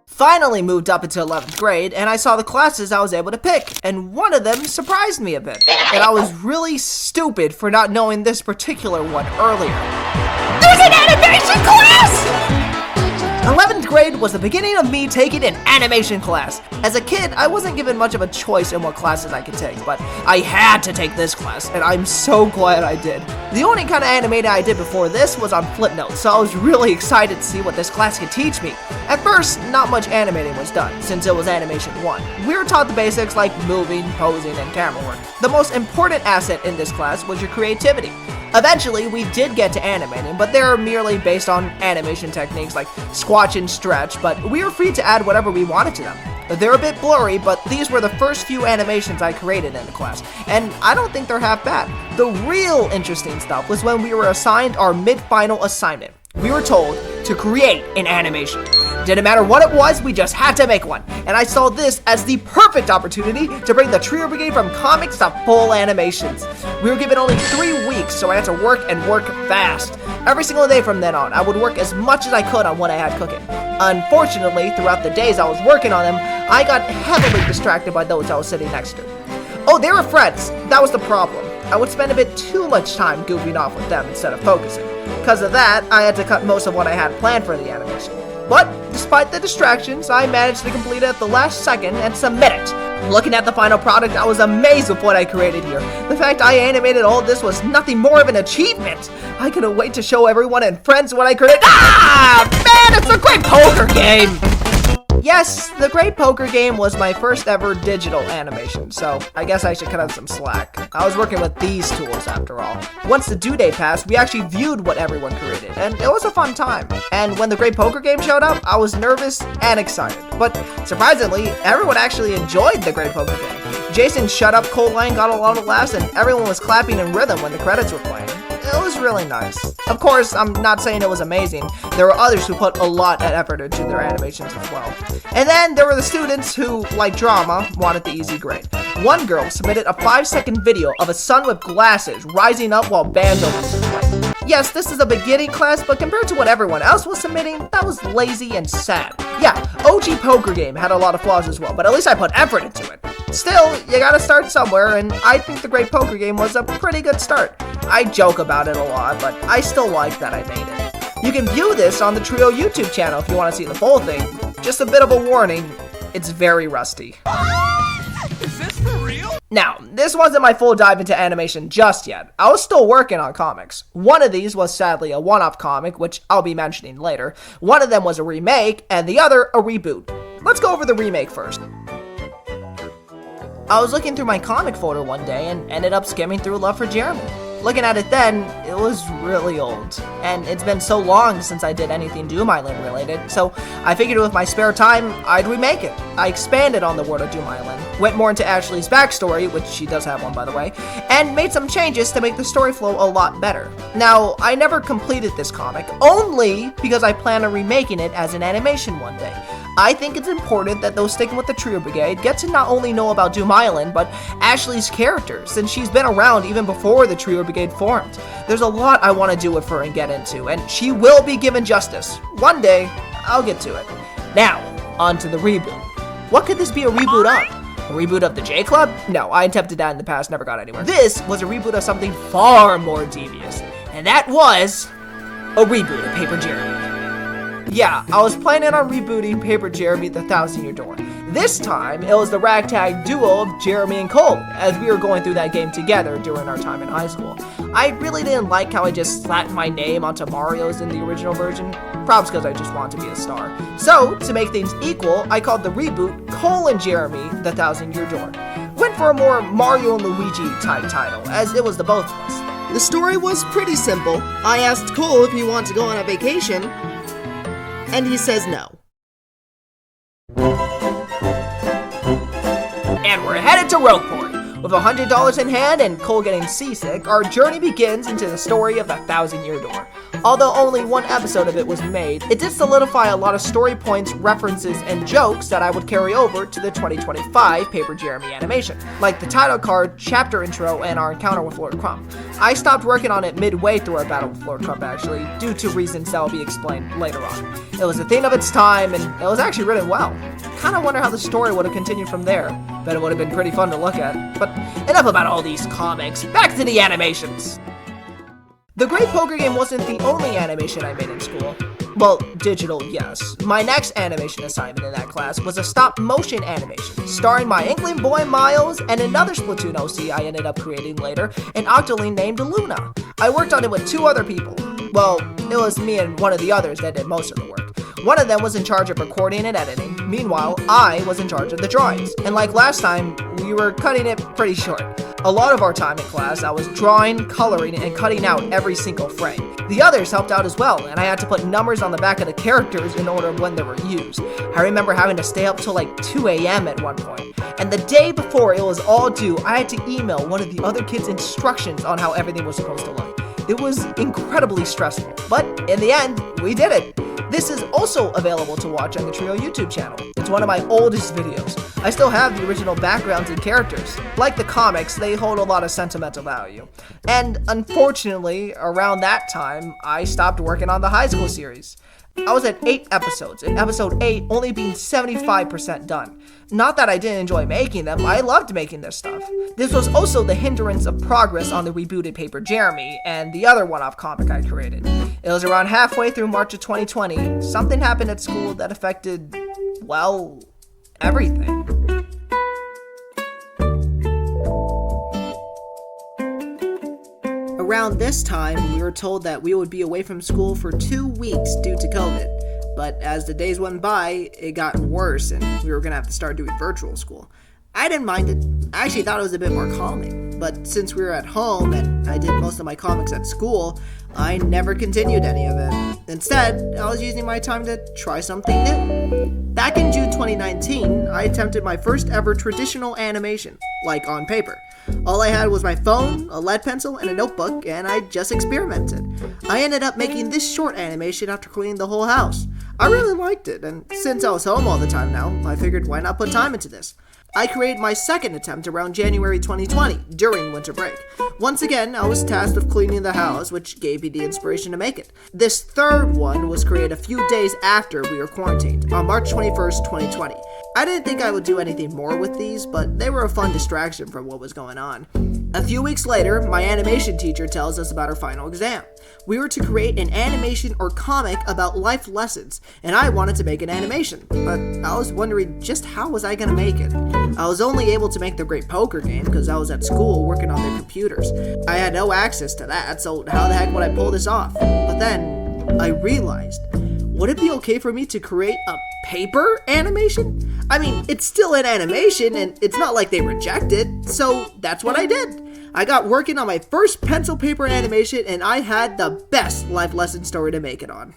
Finally moved up into 11th grade, and I saw the classes I was able to pick, and one of them surprised me a bit. And I was really stupid for not knowing this particular one earlier. There's an animation class! 11th grade was the beginning of me taking an animation class. As a kid, I wasn't given much of a choice in what classes I could take, but I had to take this class, and I'm so glad I did. The only kind of animating I did before this was on Flipnote, so I was really excited to see what this class could teach me. At first, not much animating was done, since it was Animation 1. We were taught the basics like moving, posing, and camera work. The most important asset in this class was your creativity. Eventually, we did get to animating, but they're merely based on animation techniques like squash and stretch, but we were free to add whatever we wanted to them. They're a bit blurry, but these were the first few animations I created in the class, and I don't think they're half bad. The real interesting stuff was when we were assigned our mid-final assignment. We were told to create an animation. Didn't matter what it was, we just had to make one. And I saw this as the perfect opportunity to bring the Trio Birgade from comics to full animations. We were given only 3 weeks, so I had to work and work fast. Every single day from then on, I would work as much as I could on what I had cooking. Unfortunately, throughout the days I was working on them, I got heavily distracted by those I was sitting next to. Oh, they were friends. That was the problem. I would spend a bit too much time goofing off with them instead of focusing. Because of that, I had to cut most of what I had planned for the animation. But, despite the distractions, I managed to complete it at the last second and submit it. Looking at the final product, I was amazed with what I created here. The fact I animated all this was nothing more of an achievement. I couldn't wait to show everyone and friends what I created. Ah! Man, it's a great poker game! Yes, the Great Poker Game was my first ever digital animation, so I guess I should cut out some slack. I was working with these tools after all. Once the due date passed, we actually viewed what everyone created, and it was a fun time. And when the Great Poker Game showed up, I was nervous and excited. But surprisingly, everyone actually enjoyed the Great Poker Game. Jason's Shut Up line got a lot of laughs, and everyone was clapping in rhythm when the credits were playing. It was really nice. Of course, I'm not saying it was amazing. There were others who put a lot of effort into their animations as well. And then there were the students who, like drama, wanted the easy grade. One girl submitted a 5-second video of a sun with glasses rising up while banjo music played. Yes, this is a beginning class, but compared to what everyone else was submitting, that was lazy and sad. Yeah, OG Poker Game had a lot of flaws as well, but at least I put effort into it. Still, you gotta start somewhere, and I think the Great Poker Game was a pretty good start. I joke about it a lot, but I still like that I made it. You can view this on the Trio YouTube channel if you want to see the full thing. Just a bit of a warning, it's very rusty. Is this for real? Now, this wasn't my full dive into animation just yet. I was still working on comics. One of these was sadly a one-off comic, which I'll be mentioning later. One of them was a remake, and the other a reboot. Let's go over the remake first. I was looking through my comic folder one day and ended up skimming through Love for Jeremy. Looking at it then, it was really old, and it's been so long since I did anything Doom Island related, so I figured with my spare time, I'd remake it. I expanded on the world of Doom Island, went more into Ashley's backstory, which she does have one by the way, and made some changes to make the story flow a lot better. Now, I never completed this comic, only because I plan on remaking it as an animation one day. I think it's important that those sticking with the Trio Birgade get to not only know about Doom Island, but Ashley's character, since she's been around even before the Trio Birgade formed. There's a lot I want to do with her and get into, and she will be given justice. One day, I'll get to it. Now, on to the reboot. What could this be a reboot of? A reboot of the J Club? No, I attempted that in the past, never got anywhere. This was a reboot of something far more devious, and that was a reboot of Paper Jeremy. Yeah, I was planning on rebooting Paper Jeremy the 1,000-Year Door. This time, it was the ragtag duo of Jeremy and Cole, as we were going through that game together during our time in high school. I really didn't like how I just slapped my name onto Mario's in the original version, probably because I just wanted to be a star. So, to make things equal, I called the reboot Cole and Jeremy the 1,000-Year Door. Went for a more Mario and Luigi type title, as it was the both of us. The story was pretty simple. I asked Cole if he wanted to go on a vacation, and he says no. And we're headed to Rogueport. With $100 in hand and Cole getting seasick, our journey begins into the story of the 1,000-Year Door. Although only one episode of it was made, it did solidify a lot of story points, references, and jokes that I would carry over to the 2025 Paper Jeremy animation, like the title card, chapter intro, and our encounter with Lord Crump. I stopped working on it midway through our battle with Lord Crump, actually, due to reasons that will be explained later on. It was a thing of its time, and it was actually written well. Kinda wonder how the story would have continued from there. Bet it would have been pretty fun to look at. But enough about all these comics, back to the animations! The Great Poker Game wasn't the only animation I made in school. Well, digital, yes. My next animation assignment in that class was a stop-motion animation, starring my Inkling boy Miles and another Splatoon OC I ended up creating later, an Octoling named Luna. I worked on it with 2 other people. Well, it was me and one of the others that did most of the work. One of them was in charge of recording and editing. Meanwhile, I was in charge of the drawings. And like last time, we were cutting it pretty short. A lot of our time in class, I was drawing, coloring, and cutting out every single frame. The others helped out as well, and I had to put numbers on the back of the characters in order of when they were used. I remember having to stay up till like 2 a.m. at one point. And the day before it was all due, I had to email one of the other kids instructions on how everything was supposed to look. It was incredibly stressful, but in the end, we did it. This is also available to watch on the Trio YouTube channel. It's one of my oldest videos. I still have the original backgrounds and characters. Like the comics, they hold a lot of sentimental value. And unfortunately, around that time, I stopped working on the high school series. I was at 8 episodes, and episode 8 only being 75% done. Not that I didn't enjoy making them, I loved making this stuff. This was also the hindrance of progress on the rebooted Paper Jeremy and the other one-off comic I created. It was around halfway through March of 2020, something happened at school that affected, well, everything. Around this time, we were told that we would be away from school for 2 weeks due to COVID. But as the days went by, it got worse and we were going to have to start doing virtual school. I didn't mind it. I actually thought it was a bit more calming. But since we were at home and I did most of my comics at school, I never continued any of it. Instead, I was using my time to try something new. Back in June 2019, I attempted my first ever traditional animation, like on paper. All I had was my phone, a lead pencil, and a notebook, and I just experimented. I ended up making this short animation after cleaning the whole house. I really liked it, and since I was home all the time now, I figured why not put time into this. I created my second attempt around January 2020, during winter break. Once again, I was tasked with cleaning the house, which gave me the inspiration to make it. This third one was created a few days after we were quarantined, on March 21st, 2020. I didn't think I would do anything more with these, but they were a fun distraction from what was going on. A few weeks later, my animation teacher tells us about our final exam. We were to create an animation or comic about life lessons, and I wanted to make an animation, but I was wondering just how was I going to make it. I was only able to make the Great Poker Game because I was at school working on their computers. I had no access to that, so how the heck would I pull this off? But then, I realized, would it be okay for me to create a paper animation? I mean, it's still an animation, and it's not like they reject it, so that's what I did. I got working on my first pencil paper animation, and I had the best life lesson story to make it on.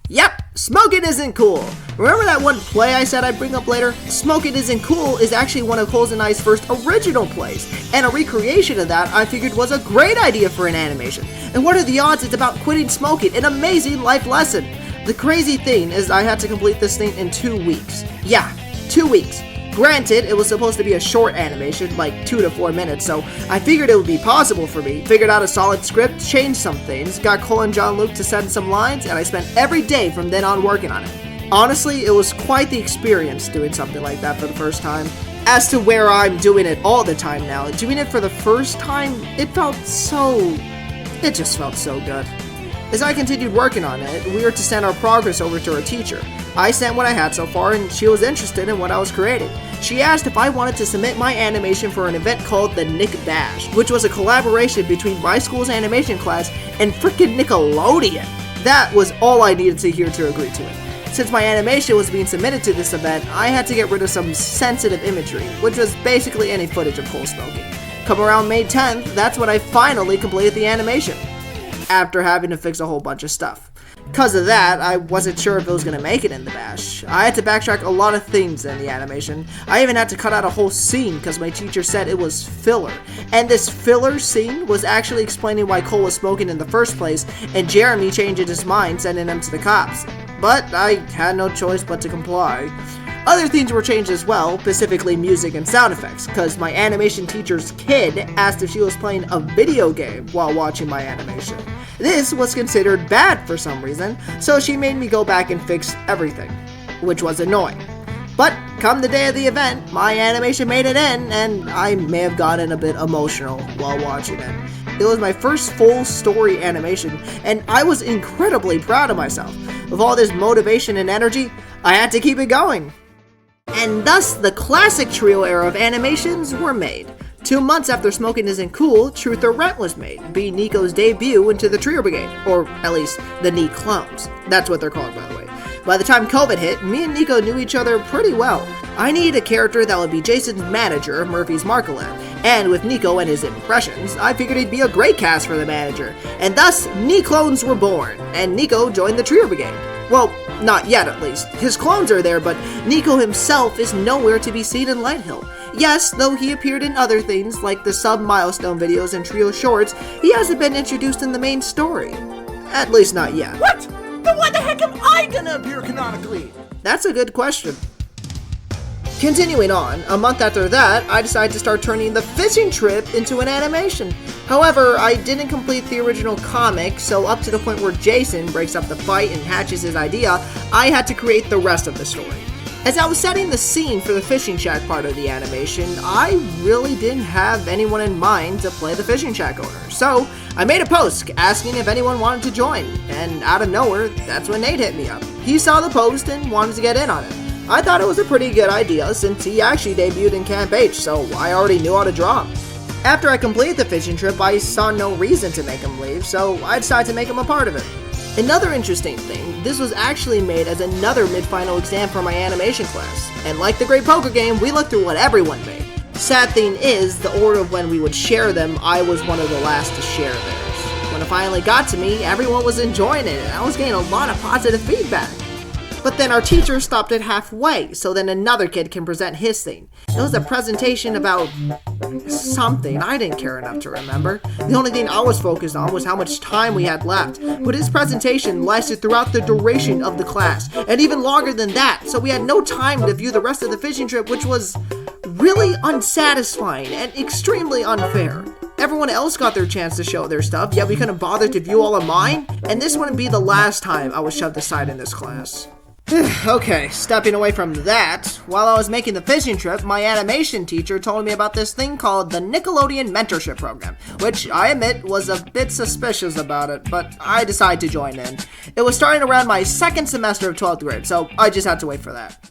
Yep, smoking isn't cool. Remember that one play I said I'd bring up later? Smoking Isn't Cool is actually one of Cole's and I's first original plays, and a recreation of that I figured was a great idea for an animation. And what are the odds it's about quitting smoking, an amazing life lesson? The crazy thing is I had to complete this thing in 2 weeks. Yeah, 2 weeks. Granted, it was supposed to be a short animation, like 2 to 4 minutes, so I figured it would be possible for me. Figured out a solid script, changed some things, got Cole and John Luke to send some lines, and I spent every day from then on working on it. Honestly, it was quite the experience doing something like that for the first time. As to where I'm doing it all the time now, doing it for the first time, it just felt so good. As I continued working on it, we were to send our progress over to our teacher. I sent what I had so far, and she was interested in what I was creating. She asked if I wanted to submit my animation for an event called the Nick Bash, which was a collaboration between my school's animation class and frickin' Nickelodeon. That was all I needed to hear to agree to it. since my animation was being submitted to this event, I had to get rid of some sensitive imagery, which was basically any footage of Cole smoking. Come around May 10th, that's when I finally completed the animation, after having to fix a whole bunch of stuff. Because of that, I wasn't sure if it was going to make it in the bash. I had to backtrack a lot of things in the animation. I even had to cut out a whole scene because my teacher said it was filler. And this filler scene was actually explaining why Cole was smoking in the first place, and Jeremy changing his mind, sending him to the cops. But I had no choice but to comply. Other things were changed as well, specifically music and sound effects, because my animation teacher's kid asked if she was playing a video game while watching my animation. This was considered bad for some reason, so she made me go back and fix everything, which was annoying. But come the day of the event, my animation made it in, and I may have gotten a bit emotional while watching it. It was my first full story animation, and I was incredibly proud of myself. With all this motivation and energy, I had to keep it going. And thus, the classic trio era of animations were made. 2 months after Smoking Isn't Cool, Truth or Rent was made, being Nico's debut into the Trio Brigade, or at least the Neat Clones. That's what they're called, by the way. By the time COVID hit, me and Nico knew each other pretty well. I needed a character that would be Jason's manager, Murphy's Marcolette, and with Nico and his impressions, I figured he'd be a great cast for the manager, and thus, Neat Clones were born, and Nico joined the Trio Brigade. Well, not yet at least. His clones are there, but Nico himself is nowhere to be seen in Light Hill. Yes, though he appeared in other things, like the sub-milestone videos and trio shorts, he hasn't been introduced in the main story. At least not yet. What? Then why the heck am I gonna appear canonically? That's a good question. Continuing on, a month after that, I decided to start turning the fishing trip into an animation. However, I didn't complete the original comic, so up to the point where Jason breaks up the fight and hatches his idea, I had to create the rest of the story. As I was setting the scene for the fishing shack part of the animation, I really didn't have anyone in mind to play the fishing shack owner. So, I made a post asking if anyone wanted to join, and out of nowhere, that's when Nate hit me up. He saw the post and wanted to get in on it. I thought it was a pretty good idea since he actually debuted in Camp H, so I already knew how to draw him. After I completed the fishing trip, I saw no reason to make him leave, so I decided to make him a part of it. Another interesting thing, this was actually made as another mid-final exam for my animation class, and like the Great Poker Game, we looked through what everyone made. Sad thing is, the order of when we would share them, I was one of the last to share theirs. When it finally got to me, everyone was enjoying it, and I was getting a lot of positive feedback. But then our teacher stopped it halfway, so then another kid can present his thing. It was a presentation about something I didn't care enough to remember. The only thing I was focused on was how much time we had left. But his presentation lasted throughout the duration of the class, and even longer than that, so we had no time to view the rest of the fishing trip, which was really unsatisfying and extremely unfair. Everyone else got their chance to show their stuff, yet we couldn't bother to view all of mine, and this wouldn't be the last time I was shoved aside in this class. Okay, stepping away from that, while I was making the fishing trip, my animation teacher told me about this thing called the Nickelodeon Mentorship Program, which I admit was a bit suspicious about it, but I decided to join in. It was starting around my second semester of 12th grade, so I just had to wait for that.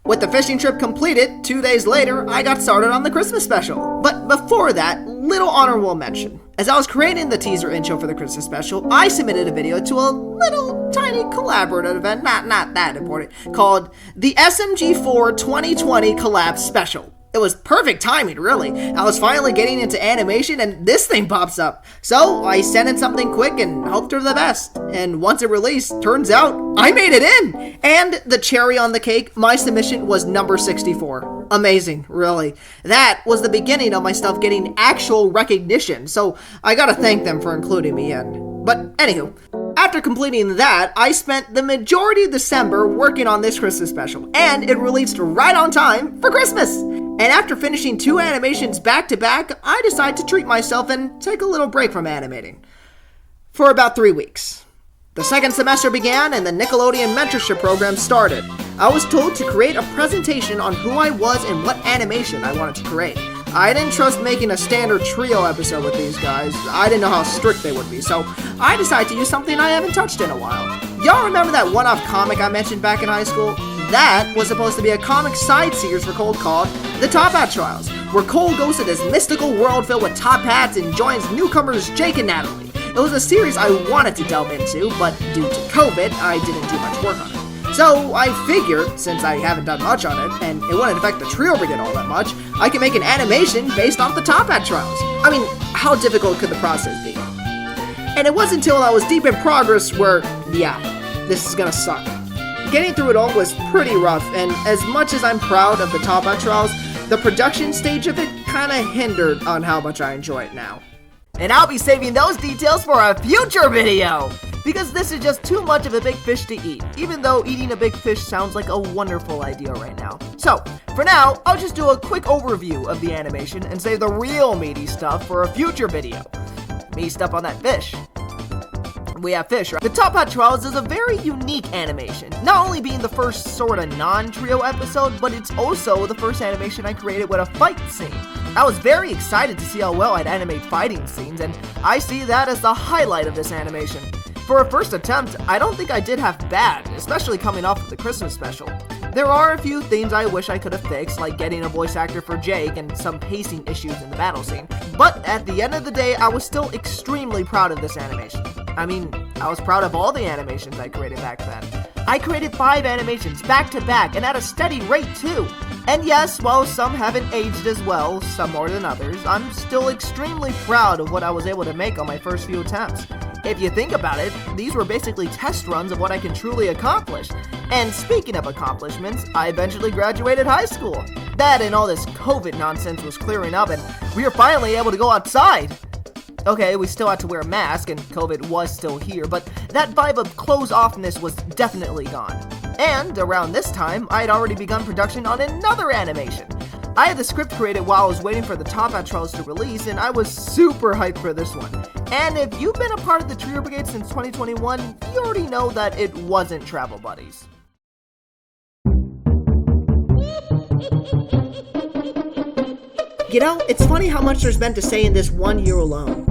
With the fishing trip completed, 2 days later, I got started on the Christmas special. But before that, little honorable mention. As I was creating the teaser intro for the Christmas special, I submitted a video to a little tiny collaborative event, not that important, called the SMG4 2020 Collab Special. It was perfect timing, really. I was finally getting into animation and this thing pops up. So I sent in something quick and hoped for the best. And once it released, turns out I made it in. And the cherry on the cake, my submission was number 64. Amazing, really. That was the beginning of my stuff getting actual recognition. So I gotta thank them for including me in. But anywho, after completing that, I spent the majority of December working on this Christmas special, and it released right on time for Christmas. And after finishing 2 animations back to back, I decided to treat myself and take a little break from animating. For about 3 weeks. The second semester began and the Nickelodeon Mentorship Program started. I was told to create a presentation on who I was and what animation I wanted to create. I didn't trust making a standard trio episode with these guys. I didn't know how strict they would be, so I decided to use something I haven't touched in a while. Y'all remember that one-off comic I mentioned back in high school? That was supposed to be a comic side series for Cole called The Top Hat Trials, where Cole goes to this mystical world filled with top hats and joins newcomers Jake and Natalie. It was a series I wanted to delve into, but due to COVID, I didn't do much work on it. So I figured, since I haven't done much on it, and it wouldn't affect the Trio Birgade all that much, I can make an animation based off the Top Hat trials. I mean, how difficult could the process be? And it wasn't until I was deep in progress where, yeah, this is gonna suck. Getting through it all was pretty rough, and as much as I'm proud of the Top Hat trials, the production stage of it kinda hindered on how much I enjoy it now. And I'll be saving those details for a future video! Because this is just too much of a big fish to eat, even though eating a big fish sounds like a wonderful idea right now. So, for now, I'll just do a quick overview of the animation and save the real meaty stuff for a future video. Meaty stuff on that fish. We have fish, right? The Top Hat Trials is a very unique animation, not only being the first sort of non-trio episode, but it's also the first animation I created with a fight scene. I was very excited to see how well I'd animate fighting scenes, and I see that as the highlight of this animation. For a first attempt, I don't think I did half bad, especially coming off of the Christmas special. There are a few things I wish I could have fixed, like getting a voice actor for Jake and some pacing issues in the battle scene, but at the end of the day, I was still extremely proud of this animation. I mean, I was proud of all the animations I created back then. I created 5 animations back to back and at a steady rate too. And yes, while some haven't aged as well, some more than others, I'm still extremely proud of what I was able to make on my first few attempts. If you think about it, these were basically test runs of what I can truly accomplish. And speaking of accomplishments, I eventually graduated high school. That and all this COVID nonsense was clearing up and we were finally able to go outside. Okay, we still had to wear a mask and COVID was still here, but that vibe of close-offness was definitely gone. And around this time, I had already begun production on another animation. I had the script created while I was waiting for the Top Hat trials to release, and I was super hyped for this one. And if you've been a part of the Trio Birgade since 2021, you already know that it wasn't Travel Buddies. You know, it's funny how much there's been to say in this 1 year alone.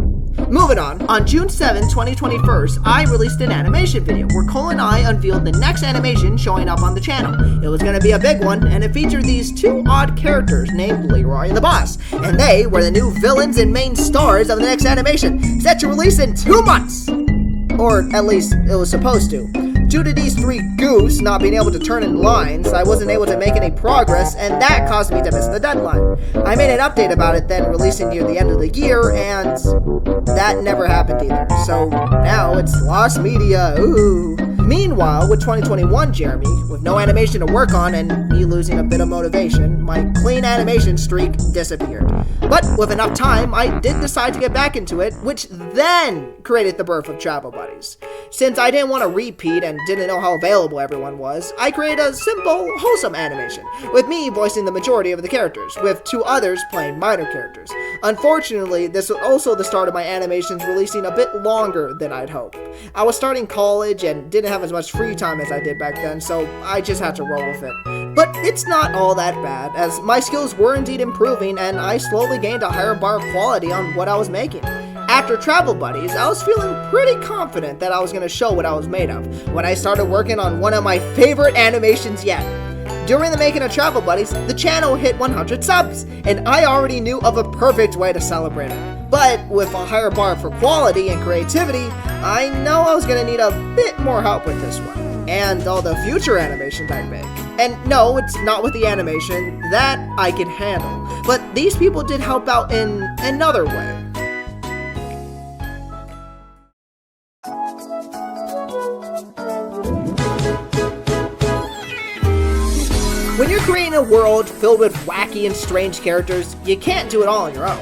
Moving on June 7, 2021, I released an animation video where Cole and I unveiled the next animation showing up on the channel. It was going to be a big one, and it featured these 2 odd characters named Leroy The Boss, and they were the new villains and main stars of the next animation, set to release in 2 months! Or at least it was supposed to. Due to these 3 goofs not being able to turn in lines, I wasn't able to make any progress, and that caused me to miss the deadline. I made an update about it then, releasing near the end of the year, and that never happened either. So now it's lost media, ooh. Meanwhile, with 2021 Jeremy, with no animation to work on and me losing a bit of motivation, my clean animation streak disappeared. But with enough time, I did decide to get back into it, which then created the birth of Travel Buddies. Since I didn't want to repeat and didn't know how available everyone was, I created a simple, wholesome animation, with me voicing the majority of the characters, with 2 others playing minor characters. Unfortunately, this was also the start of my animations releasing a bit longer than I'd hoped. I was starting college and didn't have as much free time as I did back then, so I just had to roll with it. But it's not all that bad, as my skills were indeed improving and I slowly gained a higher bar of quality on what I was making. After Travel Buddies, I was feeling pretty confident that I was going to show what I was made of, when I started working on one of my favorite animations yet. During the making of Travel Buddies, the channel hit 100 subs, and I already knew of a perfect way to celebrate it. But with a higher bar for quality and creativity, I know I was going to need a bit more help with this one, and all the future animations I'd make. And no, it's not with the animation, that I can handle, but these people did help out in another way. When you're creating a world filled with wacky and strange characters, you can't do it all on your own.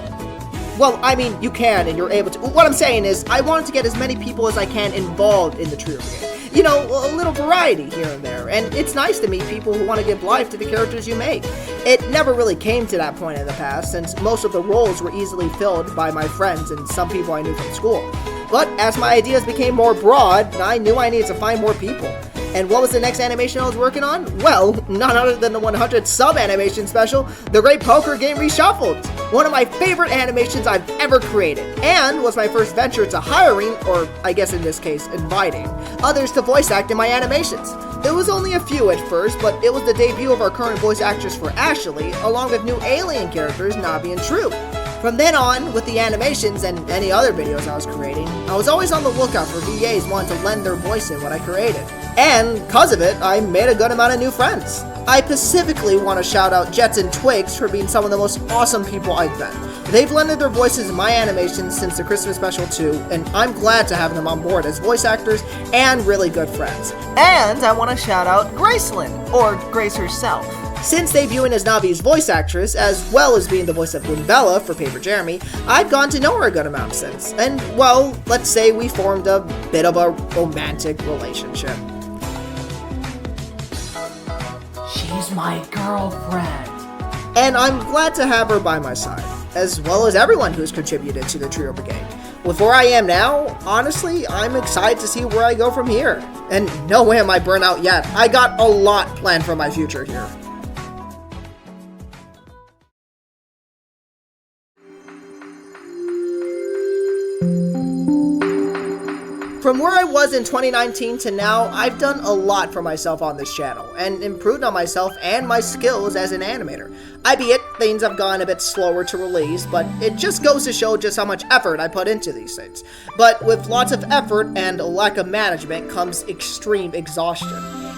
Well, I mean, you can and you're able to. What I'm saying is, I wanted to get as many people as I can involved in the Trio Birgade. You know, a little variety here and there, and it's nice to meet people who want to give life to the characters you make. It never really came to that point in the past, since most of the roles were easily filled by my friends and some people I knew from school. But as my ideas became more broad, I knew I needed to find more people. And what was the next animation I was working on? Well, none other than the 100 sub animation special, The Great Poker Game Reshuffled. One of my favorite animations I've ever created, and was my first venture to hiring, or I guess in this case, inviting, others to voice act in my animations. It was only a few at first, but it was the debut of our current voice actress for Ashley, along with new alien characters, Navi and True. From then on, with the animations and any other videos I was creating, I was always on the lookout for VAs wanting to lend their voice in what I created. And because of it, I made a good amount of new friends. I specifically want to shout out Jets and Twigs for being some of the most awesome people I've met. They've lended their voices in my animations since the Christmas special too, and I'm glad to have them on board as voice actors and really good friends. And I want to shout out Gracelyn, or Grace herself. Since debuting as Navi's voice actress, as well as being the voice of Bella for Paper Jeremy, I've gotten to know her a good amount since. And, well, let's say we formed a bit of a romantic relationship. She's my girlfriend. And I'm glad to have her by my side, as well as everyone who's contributed to the Trio Brigade. With where I am now, honestly, I'm excited to see where I go from here. And no way am I burnt out yet. I got a lot planned for my future here. From where I was in 2019 to now, I've done a lot for myself on this channel, and improved on myself and my skills as an animator. Albeit, things have gone a bit slower to release, but it just goes to show just how much effort I put into these things. But with lots of effort and a lack of management comes extreme exhaustion.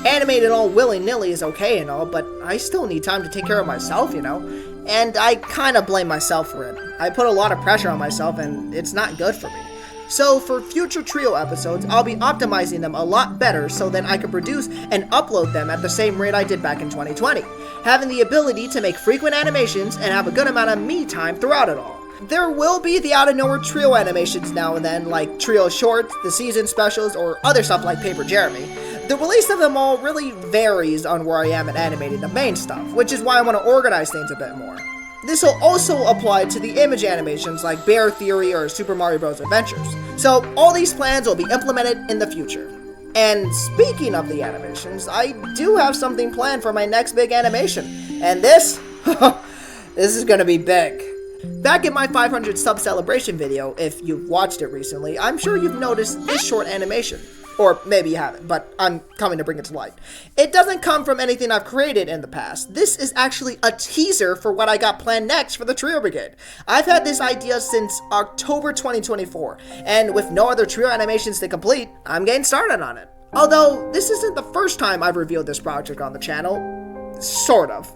Animating all willy-nilly is okay and all, but I still need time to take care of myself, you know? And I kinda blame myself for it. I put a lot of pressure on myself, and it's not good for me. So for future Trio episodes, I'll be optimizing them a lot better so that I can produce and upload them at the same rate I did back in 2020, having the ability to make frequent animations and have a good amount of me time throughout it all. There will be the out-of-nowhere Trio animations now and then, like Trio Shorts, the season specials, or other stuff like Paper Jeremy. The release of them all really varies on where I am at animating the main stuff, which is why I want to organize things a bit more. This will also apply to the image animations like Bear Theory or Super Mario Bros. Adventures. So all these plans will be implemented in the future. And speaking of the animations, I do have something planned for my next big animation. And this? This is gonna be big. Back in my 500 sub celebration video, if you've watched it recently, I'm sure you've noticed this short animation. Or maybe you haven't, but I'm coming to bring it to light. It doesn't come from anything I've created in the past. This is actually a teaser for what I got planned next for the Trio Brigade. I've had this idea since October 2024, and with no other Trio animations to complete, I'm getting started on it. Although, this isn't the first time I've revealed this project on the channel. Sort of.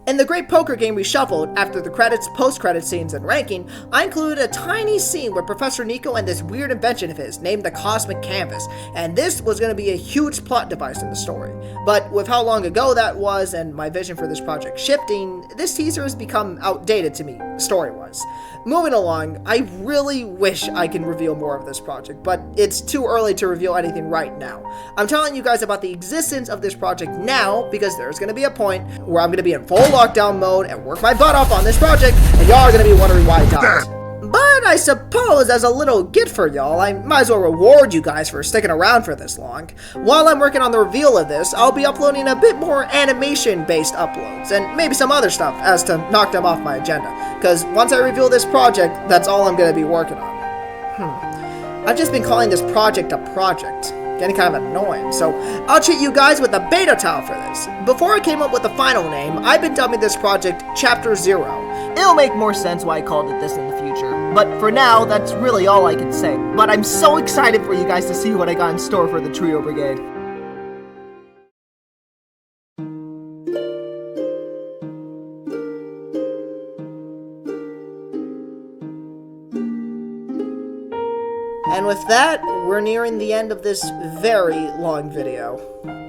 In the Great Poker Game Reshuffled, after the credits, post-credit scenes, and ranking, I included a tiny scene with Professor Nico and this weird invention of his, named the Cosmic Canvas, and this was going to be a huge plot device in the story. But with how long ago that was, and my vision for this project shifting, this teaser has become outdated to me, story-wise. Moving along, I really wish I can reveal more of this project, but it's too early to reveal anything right now. I'm telling you guys about the existence of this project now, because there's going to be a point where I'm going to be in full lockdown mode and work my butt off on this project, and y'all are gonna be wondering why it died. But I suppose as a little gift for y'all, I might as well reward you guys for sticking around for this long. While I'm working on the reveal of this, I'll be uploading a bit more animation-based uploads, and maybe some other stuff as to knock them off my agenda, because once I reveal this project, that's all I'm gonna be working on. I've just been calling this project a project. Getting kind of annoying, so I'll treat you guys with a beta tile for this. Before I came up with the final name, I've been dubbing this project Chapter 0. It'll make more sense why I called it this in the future, but for now, that's really all I can say. But I'm so excited for you guys to see what I got in store for the Trio Brigade. And with that, we're nearing the end of this very long video.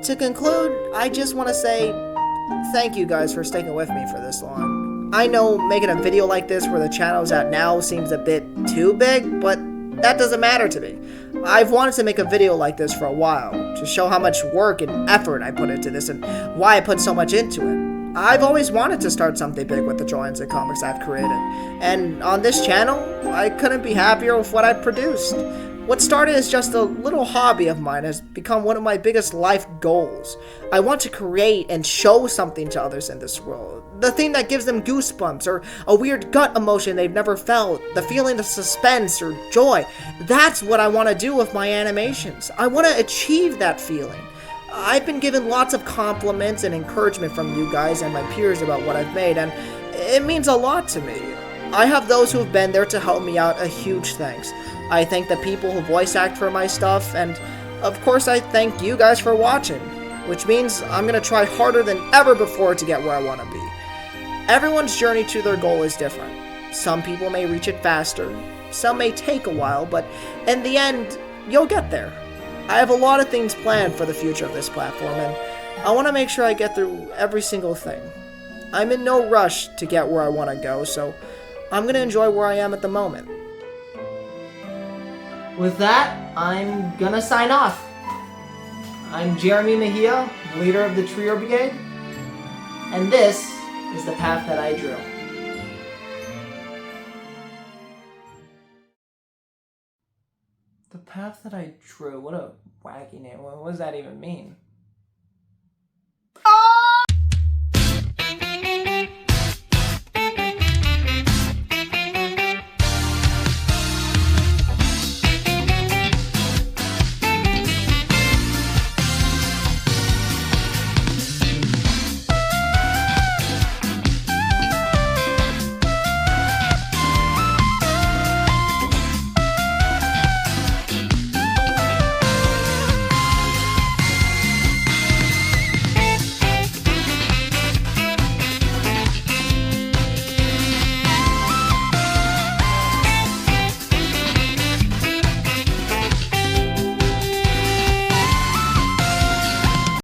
To conclude, I just want to say thank you guys for sticking with me for this long. I know making a video like this where the channel's at now seems a bit too big, but that doesn't matter to me. I've wanted to make a video like this for a while, to show how much work and effort I put into this and why I put so much into it. I've always wanted to start something big with the drawings and comics I've created, and on this channel, I couldn't be happier with what I've produced. What started as just a little hobby of mine has become one of my biggest life goals. I want to create and show something to others in this world. The thing that gives them goosebumps or a weird gut emotion they've never felt. The feeling of suspense or joy. That's what I want to do with my animations. I want to achieve that feeling. I've been given lots of compliments and encouragement from you guys and my peers about what I've made, and it means a lot to me. I have those who have been there to help me out a huge thanks. I thank the people who voice act for my stuff, and of course, I thank you guys for watching, which means I'm gonna try harder than ever before to get where I want to be. Everyone's journey to their goal is different. Some people may reach it faster, some may take a while, but in the end, you'll get there. I have a lot of things planned for the future of this platform, and I want to make sure I get through every single thing. I'm in no rush to get where I want to go, so I'm going to enjoy where I am at the moment. With that, I'm gonna sign off. I'm Jeremy Mejia, leader of the Trio Brigade, and this is the path that I drew. The path that I drew? What a wacky name. What does that even mean?